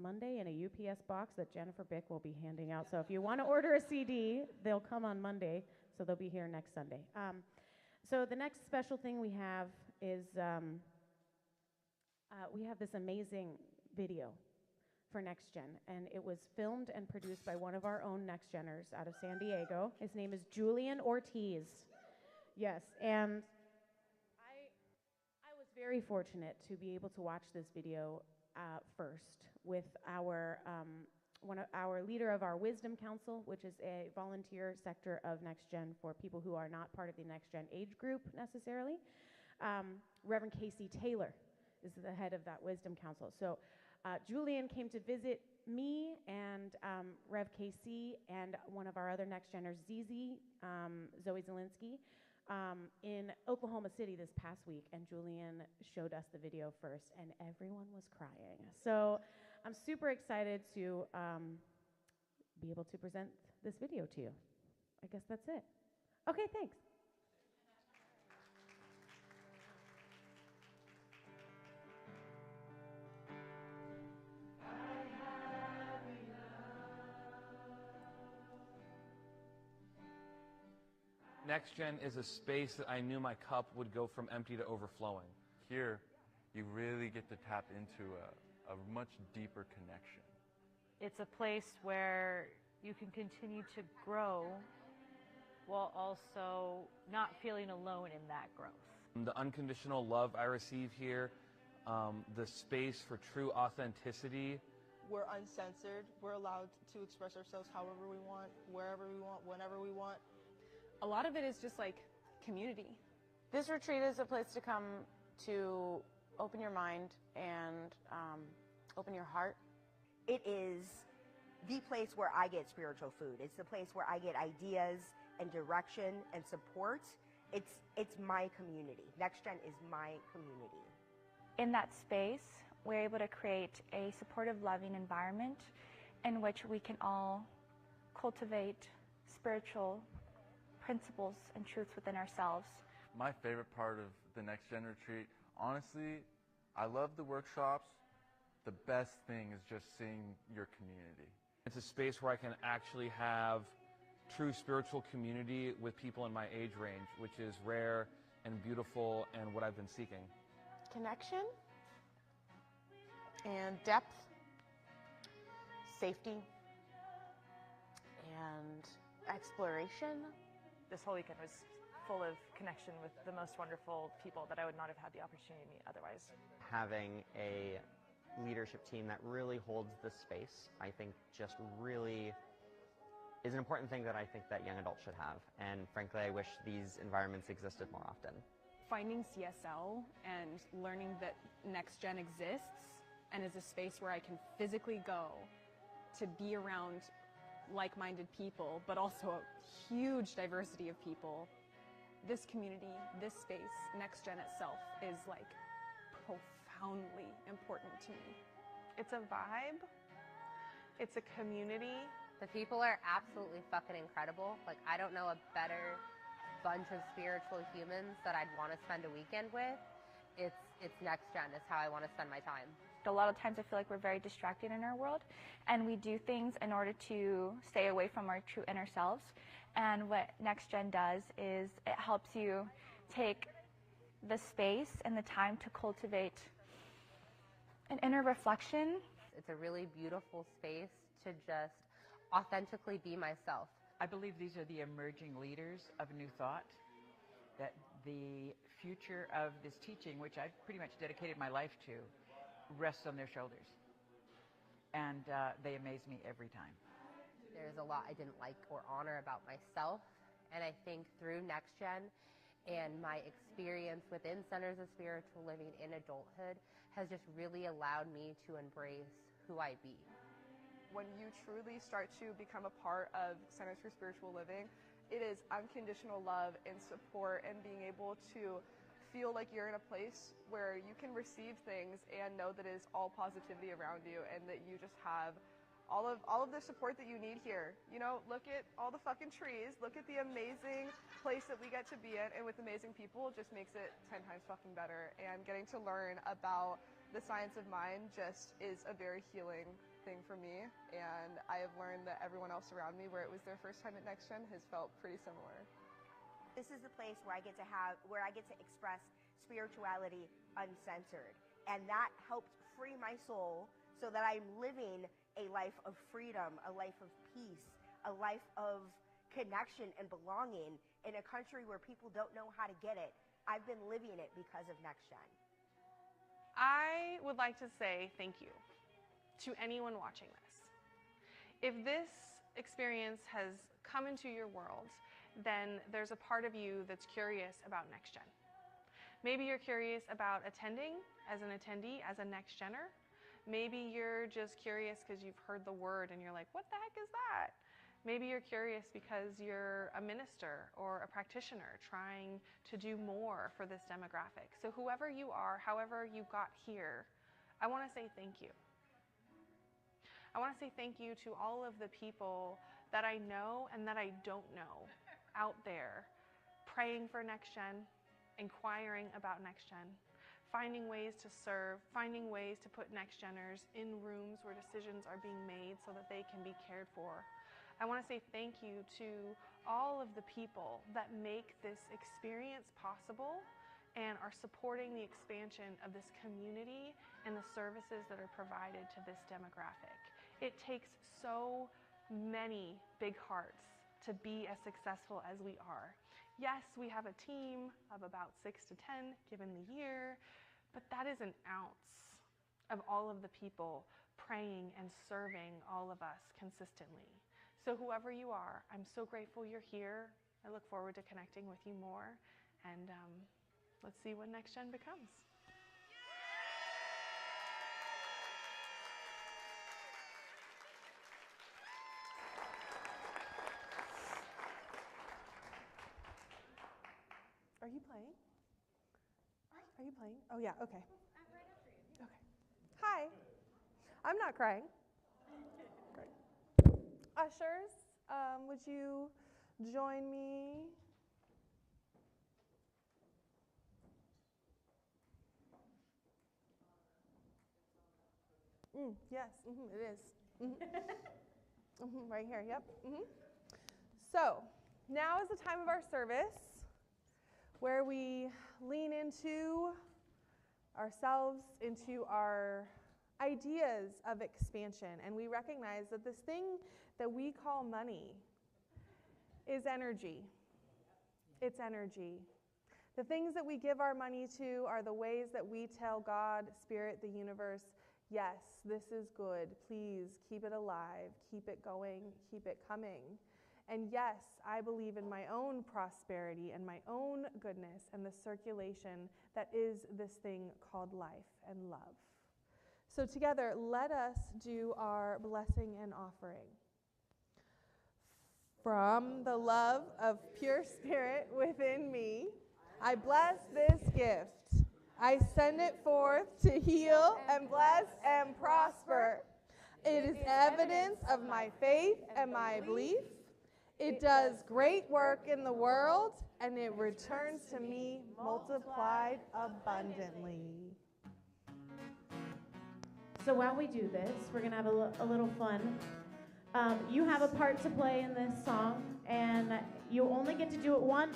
Monday in a UPS box that Jennifer Bick will be handing out. So if you want to order a CD, they'll come on Monday, so they'll be here next Sunday. So the next special thing we have is we have this amazing video for NEXTGEN, and it was filmed and produced by one of our own NEXTGENers out of San Diego. His name is Julian Ortiz. Yes, and I was very fortunate to be able to watch this video first with our our leader of our Wisdom Council, which is a volunteer sector of NEXTGEN for people who are not part of the NEXTGEN age group necessarily. Reverend Casey Taylor is the head of that Wisdom Council. So Julian came to visit me and Rev KC and one of our other NEXTGENers, Zoe Zielinski, in Oklahoma City this past week, and Julian showed us the video first, and everyone was crying. So I'm super excited to be able to present this video to you. I guess that's it. Okay, thanks. NEXTGEN is a space that I knew my cup would go from empty to overflowing. Here, you really get to tap into a much deeper connection. It's a place where you can continue to grow while also not feeling alone in that growth. The unconditional love I receive here, the space for true authenticity. We're uncensored. We're allowed to express ourselves however we want, wherever we want, whenever we want. A lot of it is just like community. This retreat is a place to come to open your mind and open your heart. It is the place where I get spiritual food. It's the place where I get ideas and direction and support. It's my community. NEXTGEN is my community. In that space, we're able to create a supportive, loving environment in which we can all cultivate spiritual principles and truths within ourselves. My favorite part of the NEXTGEN retreat, honestly, I love the workshops. The best thing is just seeing your community. It's a space where I can actually have true spiritual community with people in my age range, which is rare and beautiful and what I've been seeking. Connection and depth, safety, and exploration. This whole weekend was full of connection with the most wonderful people that I would not have had the opportunity to meet otherwise. Having a leadership team that really holds the space, I think just really is an important thing that I think that young adults should have. And frankly, I wish these environments existed more often. Finding CSL and learning that NEXTGEN exists and is a space where I can physically go to be around like-minded people, but also a huge diversity of people. This community, this space, NEXTGEN itself is like profoundly important to me. It's a vibe. It's a community. The people are absolutely fucking incredible. Like, I don't know a better bunch of spiritual humans that I'd want to spend a weekend with. It's NEXTGEN is how I want to spend my time. A lot of times I feel like we're very distracted in our world, and we do things in order to stay away from our true inner selves. And what NextGen does is it helps you take the space and the time to cultivate an inner reflection. It's a really beautiful space to just authentically be myself. I believe these are the emerging leaders of New Thought, that the future of this teaching, which I've pretty much dedicated my life to, rests on their shoulders. And they amaze me every time. There's a lot I didn't like or honor about myself, and I think through NextGen and my experience within Centers of Spiritual Living in adulthood has just really allowed me to embrace who I be. When you truly start to become a part of Centers for Spiritual Living, it is unconditional love and support, and being able to feel like you're in a place where you can receive things and know that it is all positivity around you, and that you just have all of the support that you need here. You know, look at all the fucking trees, look at the amazing place that we get to be in, and with amazing people, just makes it 10 times fucking better. And getting to learn about the science of mind just is a very healing thing for me, and I have learned that everyone else around me, where it was their first time at NextGen, has felt pretty similar. This is the place where I get to express spirituality uncensored, and that helped free my soul so that I'm living a life of freedom, a life of peace, a life of connection and belonging in a country where people don't know how to get it. I've been living it because of NextGen. I would like to say thank you to anyone watching this. If this experience has come into your world, then there's a part of you that's curious about NextGen. Maybe you're curious about attending as an attendee, as a NextGener. Maybe you're just curious because you've heard the word and you're like, what the heck is that? Maybe you're curious because you're a minister or a practitioner trying to do more for this demographic. So whoever you are, however you got here, I want to say thank you. I want to say thank you to all of the people that I know and that I don't know out there, praying for NextGen, inquiring about NextGen, finding ways to serve, finding ways to put NextGeners in rooms where decisions are being made so that they can be cared for. I want to say thank you to all of the people that make this experience possible and are supporting the expansion of this community and the services that are provided to this demographic. It takes so many big hearts to be as successful as we are. Yes, we have a team of about 6 to 10 given the year, but that is an ounce of all of the people praying and serving all of us consistently. So whoever you are, I'm so grateful you're here. I look forward to connecting with you more, and let's see what NextGen becomes. Are you playing? Are you playing? Oh yeah, okay. Okay. Hi. I'm not crying. Great. Ushers, would you join me? Yes, it is. Right here, yep. So, now is the time of our service where we lean into ourselves, into our ideas of expansion, and we recognize that this thing that we call money is energy. It's energy. The things that we give our money to are the ways that we tell God, Spirit, the universe, yes, this is good. Please keep it alive, keep it going, keep it coming. And yes, I believe in my own prosperity and my own goodness and the circulation that is this thing called life and love. So together, let us do our blessing and offering. From the love of pure spirit within me, I bless this gift. I send it forth to heal and bless and prosper. It is evidence of my faith and my belief. It does great work in the world, and it returns to me multiplied abundantly. So while we do this, we're going to have a little fun. You have a part to play in this song, and you only get to do it once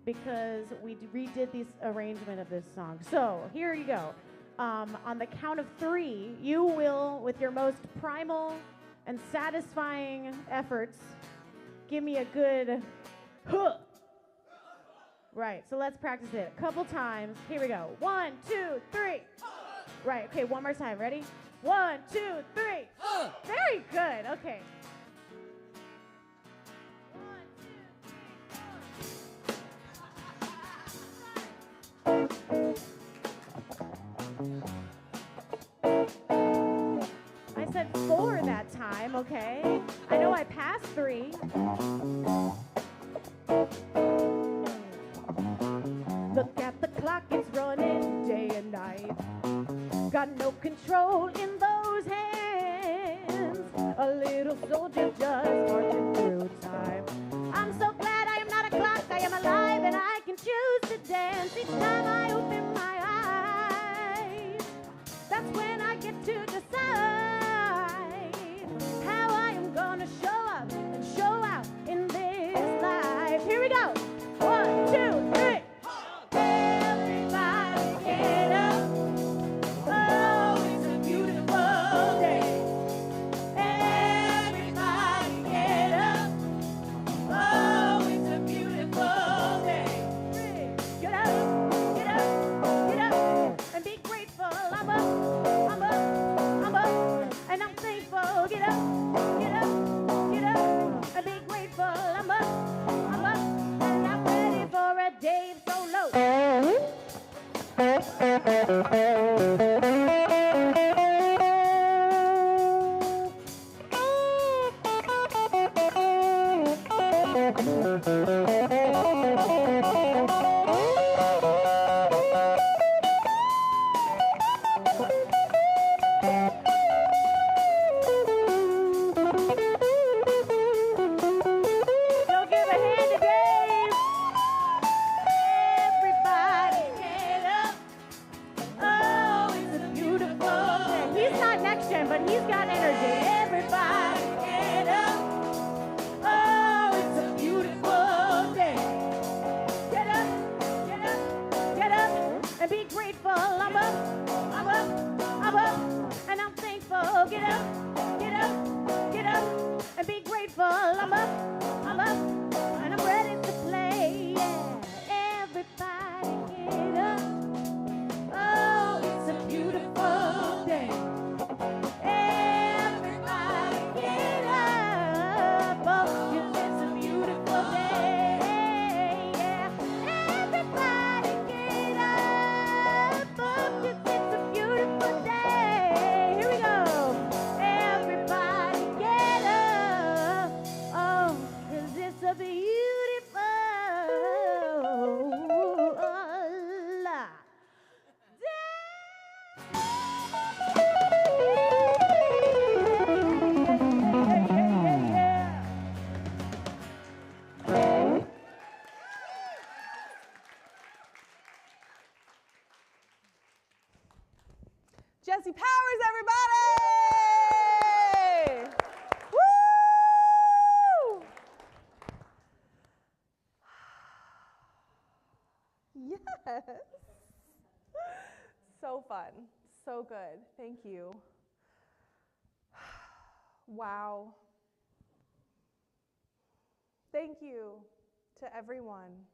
because we redid this arrangement of this song. So here you go. On the count of 3, you will, with your most primal and satisfying efforts, give me a good huh. Right, so let's practice it a couple times. Here we go. 1, 2, 3. Right, okay, one more time. Ready? 1, 2, 3. Very good. Okay. 1, 2, 3. I said 4 that time, okay? I know I passed 3. Look at the clock, it's running day and night. Got no control in those hands. A little soldier just marching through time. I'm so glad I am not a clock, I am alive and I can choose to dance. Each time I open my eyes, that's when I get to decide how I am gonna show up and show out in this life. Here we go. 1, 2, 3. Everybody get up. Oh, it's a beautiful day. Everybody get up. Oh, it's a beautiful day. Get up, get up, get up, and be grateful. I'm up, I'm up, I'm up, and I'm thankful. Get up, get up, get up, and be grateful. I'm up, and I'm ready for a Dave solo. So give a hand to Dave. Everybody get up. Oh, it's a beautiful day. He's not next gen, but he's got energy. Everybody get up. Oh, it's a beautiful day. Get up, get up, get up, and be grateful. I'm up, I'm up, I'm up, and I'm thankful. Get up, get up, get up, and be grateful. I'm up, and I'm ready to play. Yeah, everybody get up. Oh, it's a beautiful day. Everybody get up. Oh, yes, it's a beautiful day. Yeah, everybody get up. Oh, yes, it's a beautiful day. Here we go. Everybody get up. Oh, 'cause it's a beautiful day. Jesse Powers, everybody! Woo! Yes. So fun. So good. Thank you. Wow. Thank you to everyone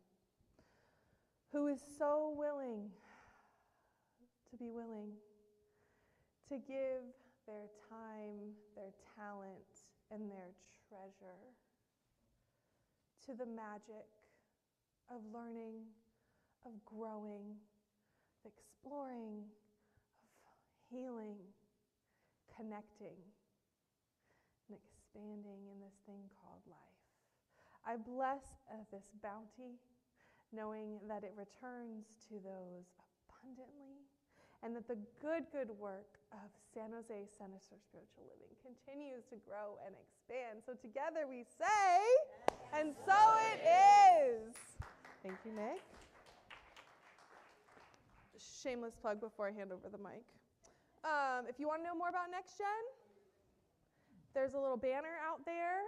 who is so willing to give their time, their talent, and their treasure to the magic of learning, of growing, of exploring, of healing, connecting, and expanding in this thing called life. I bless this bounty, knowing that it returns to those abundantly, and that the good work of San Jose Center for Spiritual Living continues to grow and expand. So together we say, and so it is. Thank you, Nick. Shameless plug before I hand over the mic. If you want to know more about NextGen, there's a little banner out there.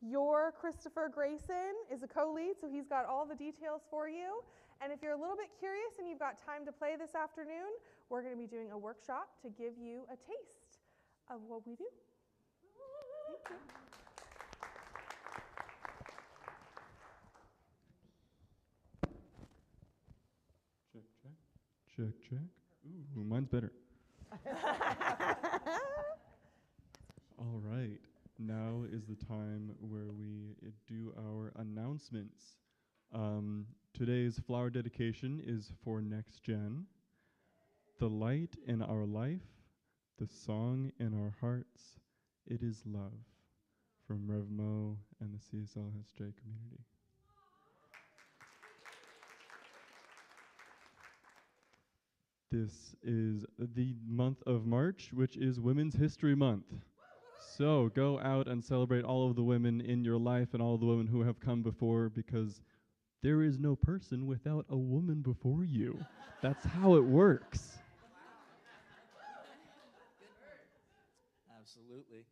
Your Christopher Grayson is a co-lead, so he's got all the details for you. And if you're a little bit curious and you've got time to play this afternoon, we're going to be doing a workshop to give you a taste of what we do. Thank you. Check, check. Check, check. Ooh, mine's better. All right. Now is the time where we do our announcements. Today's flower dedication is for NextGen. The light in our life, the song in our hearts, it is love. From Rev Mo and the CSLSJ community. This is the month of March, which is Women's History Month. So go out and celebrate all of the women in your life and all of the women who have come before, because there is no person without a woman before you. That's how it works. Absolutely.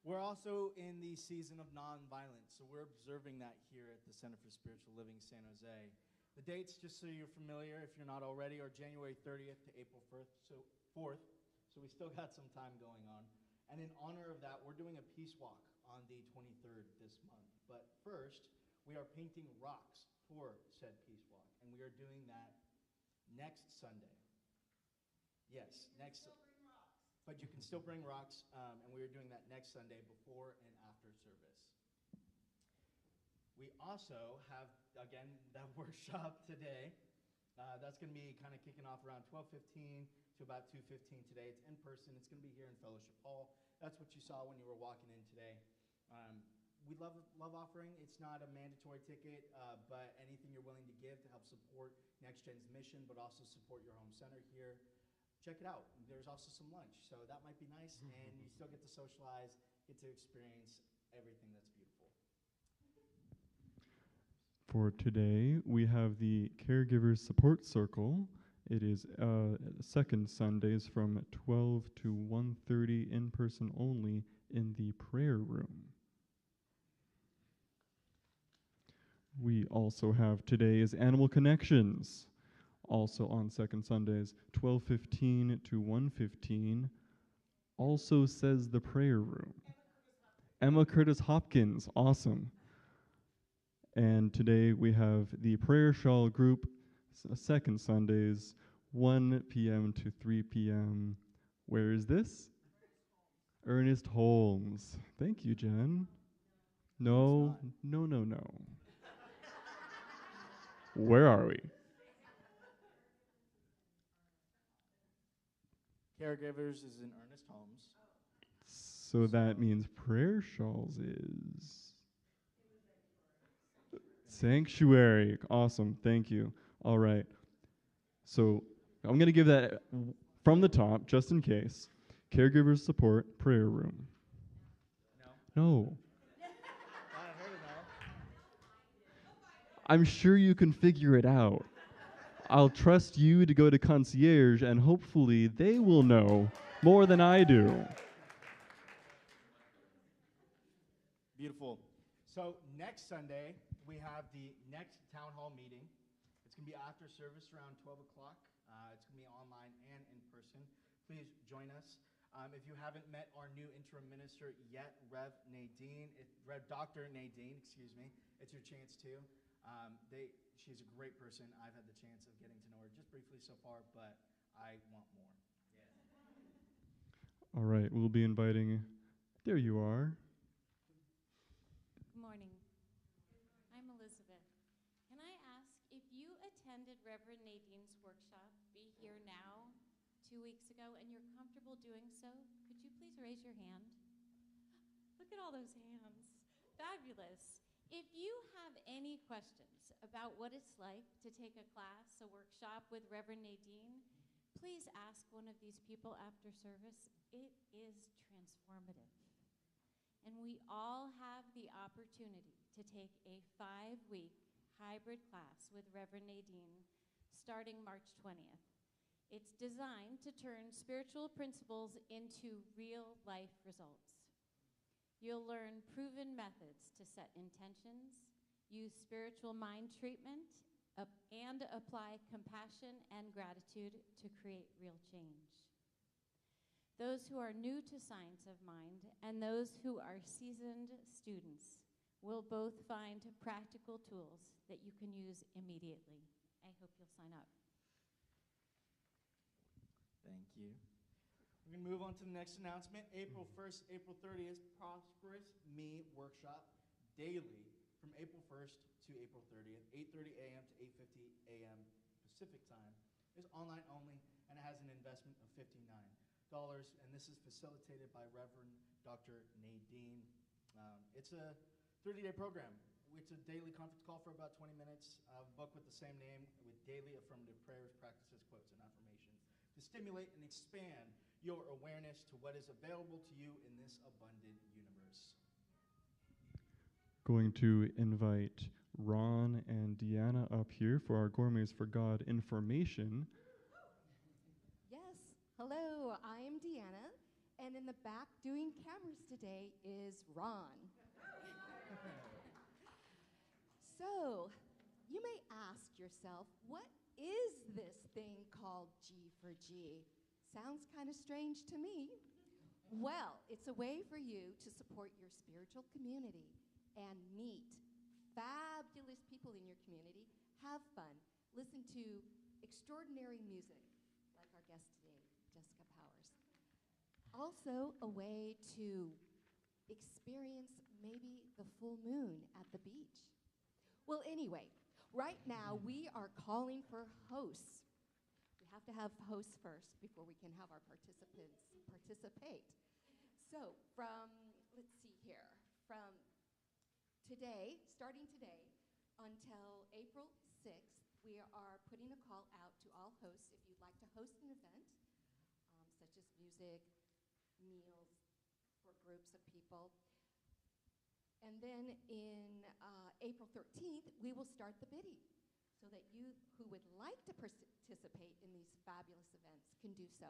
We're also in the season of nonviolence, so we're observing that here at the Center for Spiritual Living San Jose. The dates, just so you're familiar, if you're not already, are January 30th to April 4th, so we still got some time going on. And in honor of that, we're doing a peace walk on the 23rd this month. But first, we are painting rocks for said peace walk, and we are doing that next Sunday. Yes, but you can still bring rocks, and we are doing that next Sunday before and after service. We also have, again, that workshop today. That's going to be kind of kicking off around 12:15 to about 2:15 today. It's in person. It's going to be here in Fellowship Hall. That's what you saw when you were walking in today. We love offering. It's not a mandatory ticket, but anything you're willing to give to help support NextGen's mission, but also support your home center here, check it out. There's also some lunch, so that might be nice, and you still get to socialize, get to experience everything that's beautiful. For today, we have the Caregivers Support Circle. It is second Sundays from 12 to 1:30 in person only in the prayer room. We also have today is Animal Connections, also on second Sundays, 12:15 to 1:15. Also says the prayer room. Emma Curtis Hopkins, awesome. And today we have the Prayer Shawl group, second Sundays, 1 p.m. to 3 p.m. Where is this? Ernest Holmes. Thank you, Jen. No. Where are we? Caregivers is in Ernest Holmes. So that means Prayer Shawls is Sanctuary. Awesome. Thank you. All right. So I'm going to give that from the top, just in case. Caregivers Support Prayer Room. No. I'm sure you can figure it out. I'll trust you to go to concierge, and hopefully they will know more than I do. Beautiful. So next Sunday, we have the next town hall meeting. It's going to be after service around 12 o'clock. It's going to be online and in person. Please join us. If you haven't met our new interim minister yet, Rev Dr. Nadine, excuse me, it's your chance to. She's a great person. I've had the chance of getting to know her just briefly so far, but I want more. All right, we'll be inviting, there you are. Good morning. I'm Elizabeth. Can I ask, if you attended Reverend Nadine's workshop, Be Here Now, 2 weeks ago, and you're comfortable doing so, could you please raise your hand? Look at all those hands. Fabulous. If you have any questions about what it's like to take a class, a workshop with Reverend Nadine, please ask one of these people after service. It is transformative. And we all have the opportunity to take a 5-week hybrid class with Reverend Nadine starting March 20th. It's designed to turn spiritual principles into real-life results. You'll learn proven methods to set intentions, use spiritual mind treatment, and apply compassion and gratitude to create real change. Those who are new to science of mind and those who are seasoned students will both find practical tools that you can use immediately. I hope you'll sign up. Thank you. We're going to move on to the next announcement. April 1st, April 30th, Prosperous Me Workshop daily from April 1st to April 30th, 8:30 a.m. to 8:50 a.m. Pacific time. It's online only, and it has an investment of $59. And this is facilitated by Reverend Dr. Nadine. It's a 30-day program. It's a daily conference call for about 20 minutes, book with the same name, with daily affirmative prayers, practices, quotes, and affirmations to stimulate and expand your awareness to what is available to you in this abundant universe. Going to invite Ron and Deanna up here for our Gourmets for God information. Yes, hello, I am Deanna, and in the back doing cameras today is Ron. So, you may ask yourself, what is this thing called G for G? Sounds kind of strange to me. Well, it's a way for you to support your spiritual community and meet fabulous people in your community, have fun, listen to extraordinary music, like our guest today, Jessica Powers. Also, a way to experience maybe the full moon at the beach. Well, anyway, right now we are calling for hosts. We have to have hosts first before we can have our participants participate. So let's see here, from today, starting today, until April 6th, we are putting a call out to all hosts if you'd like to host an event, such as music, meals for groups of people. And then in April 13th, we will start the bidding so that you who would like to participate in these fabulous events can do so.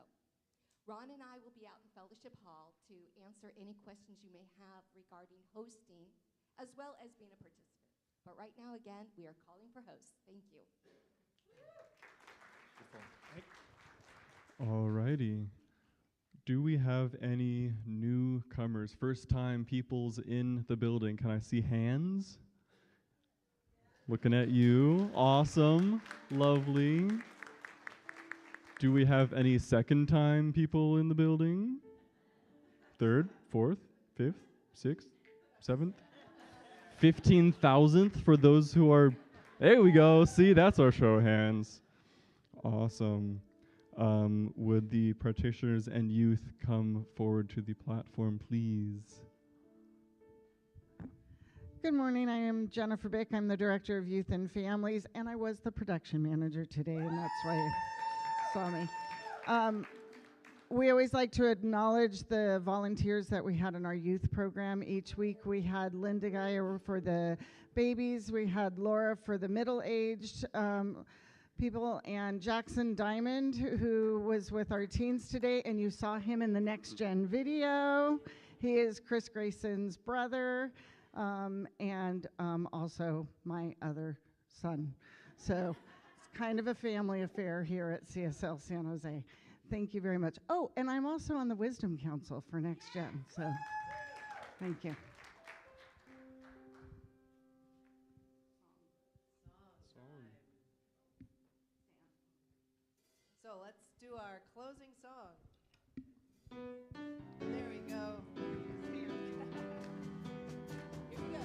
Ron and I will be out in Fellowship Hall to answer any questions you may have regarding hosting, as well as being a participant. But right now, again, we are calling for hosts. Thank you. All righty. Do we have any newcomers, first-time peoples in the building? Can I see hands? Looking at you. Awesome. Lovely. Do we have any second-time people in the building? Third, fourth, fifth, sixth, seventh? 15,000th for those who are... There we go. See, that's our show of hands. Awesome. Would the practitioners and youth come forward to the platform, please? Good morning. I am Jennifer Bick. I'm the Director of Youth and Families, and I was the production manager today, and that's why you saw me. We always like to acknowledge the volunteers that we had in our youth program. Each week we had Linda Geyer for the babies, we had Laura for the middle-aged people, and Jackson Diamond, who was with our teens today, and you saw him in the NEXTGEN video. He is Chris Grayson's brother, and also my other son. So it's kind of a family affair here at CSL San Jose. Thank you very much. Oh, and I'm also on the Wisdom Council for NEXTGEN, so thank you. So let's do our closing song. There we go. Here we go.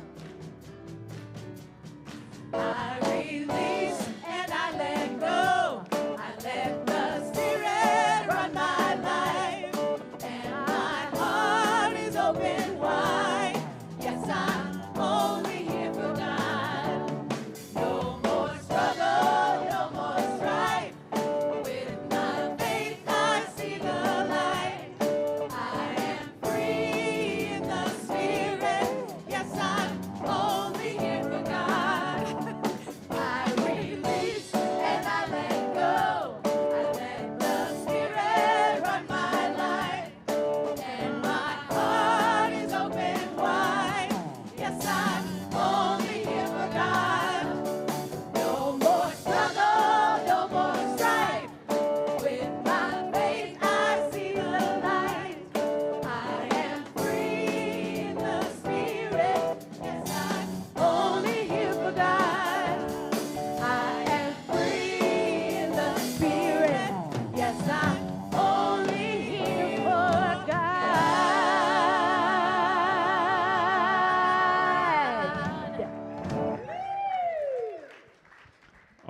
I release and I let go. I let the Spirit run my life, and my heart is open wide. Yes, I'm only here for God. No more struggle, no more strife. With my faith, I see the light. I am free in the Spirit. Yes, I'm only here for God. I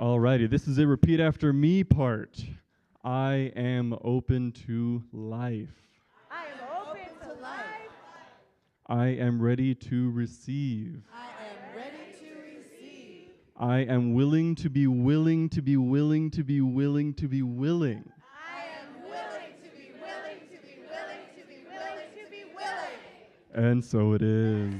Alrighty, this is a repeat after me part. I am open to life. I am open to life. I am ready to receive. I am ready to receive. I am willing to be willing to be willing to be willing to be willing. I am willing to be willing to be willing to be willing to be willing. And so it is.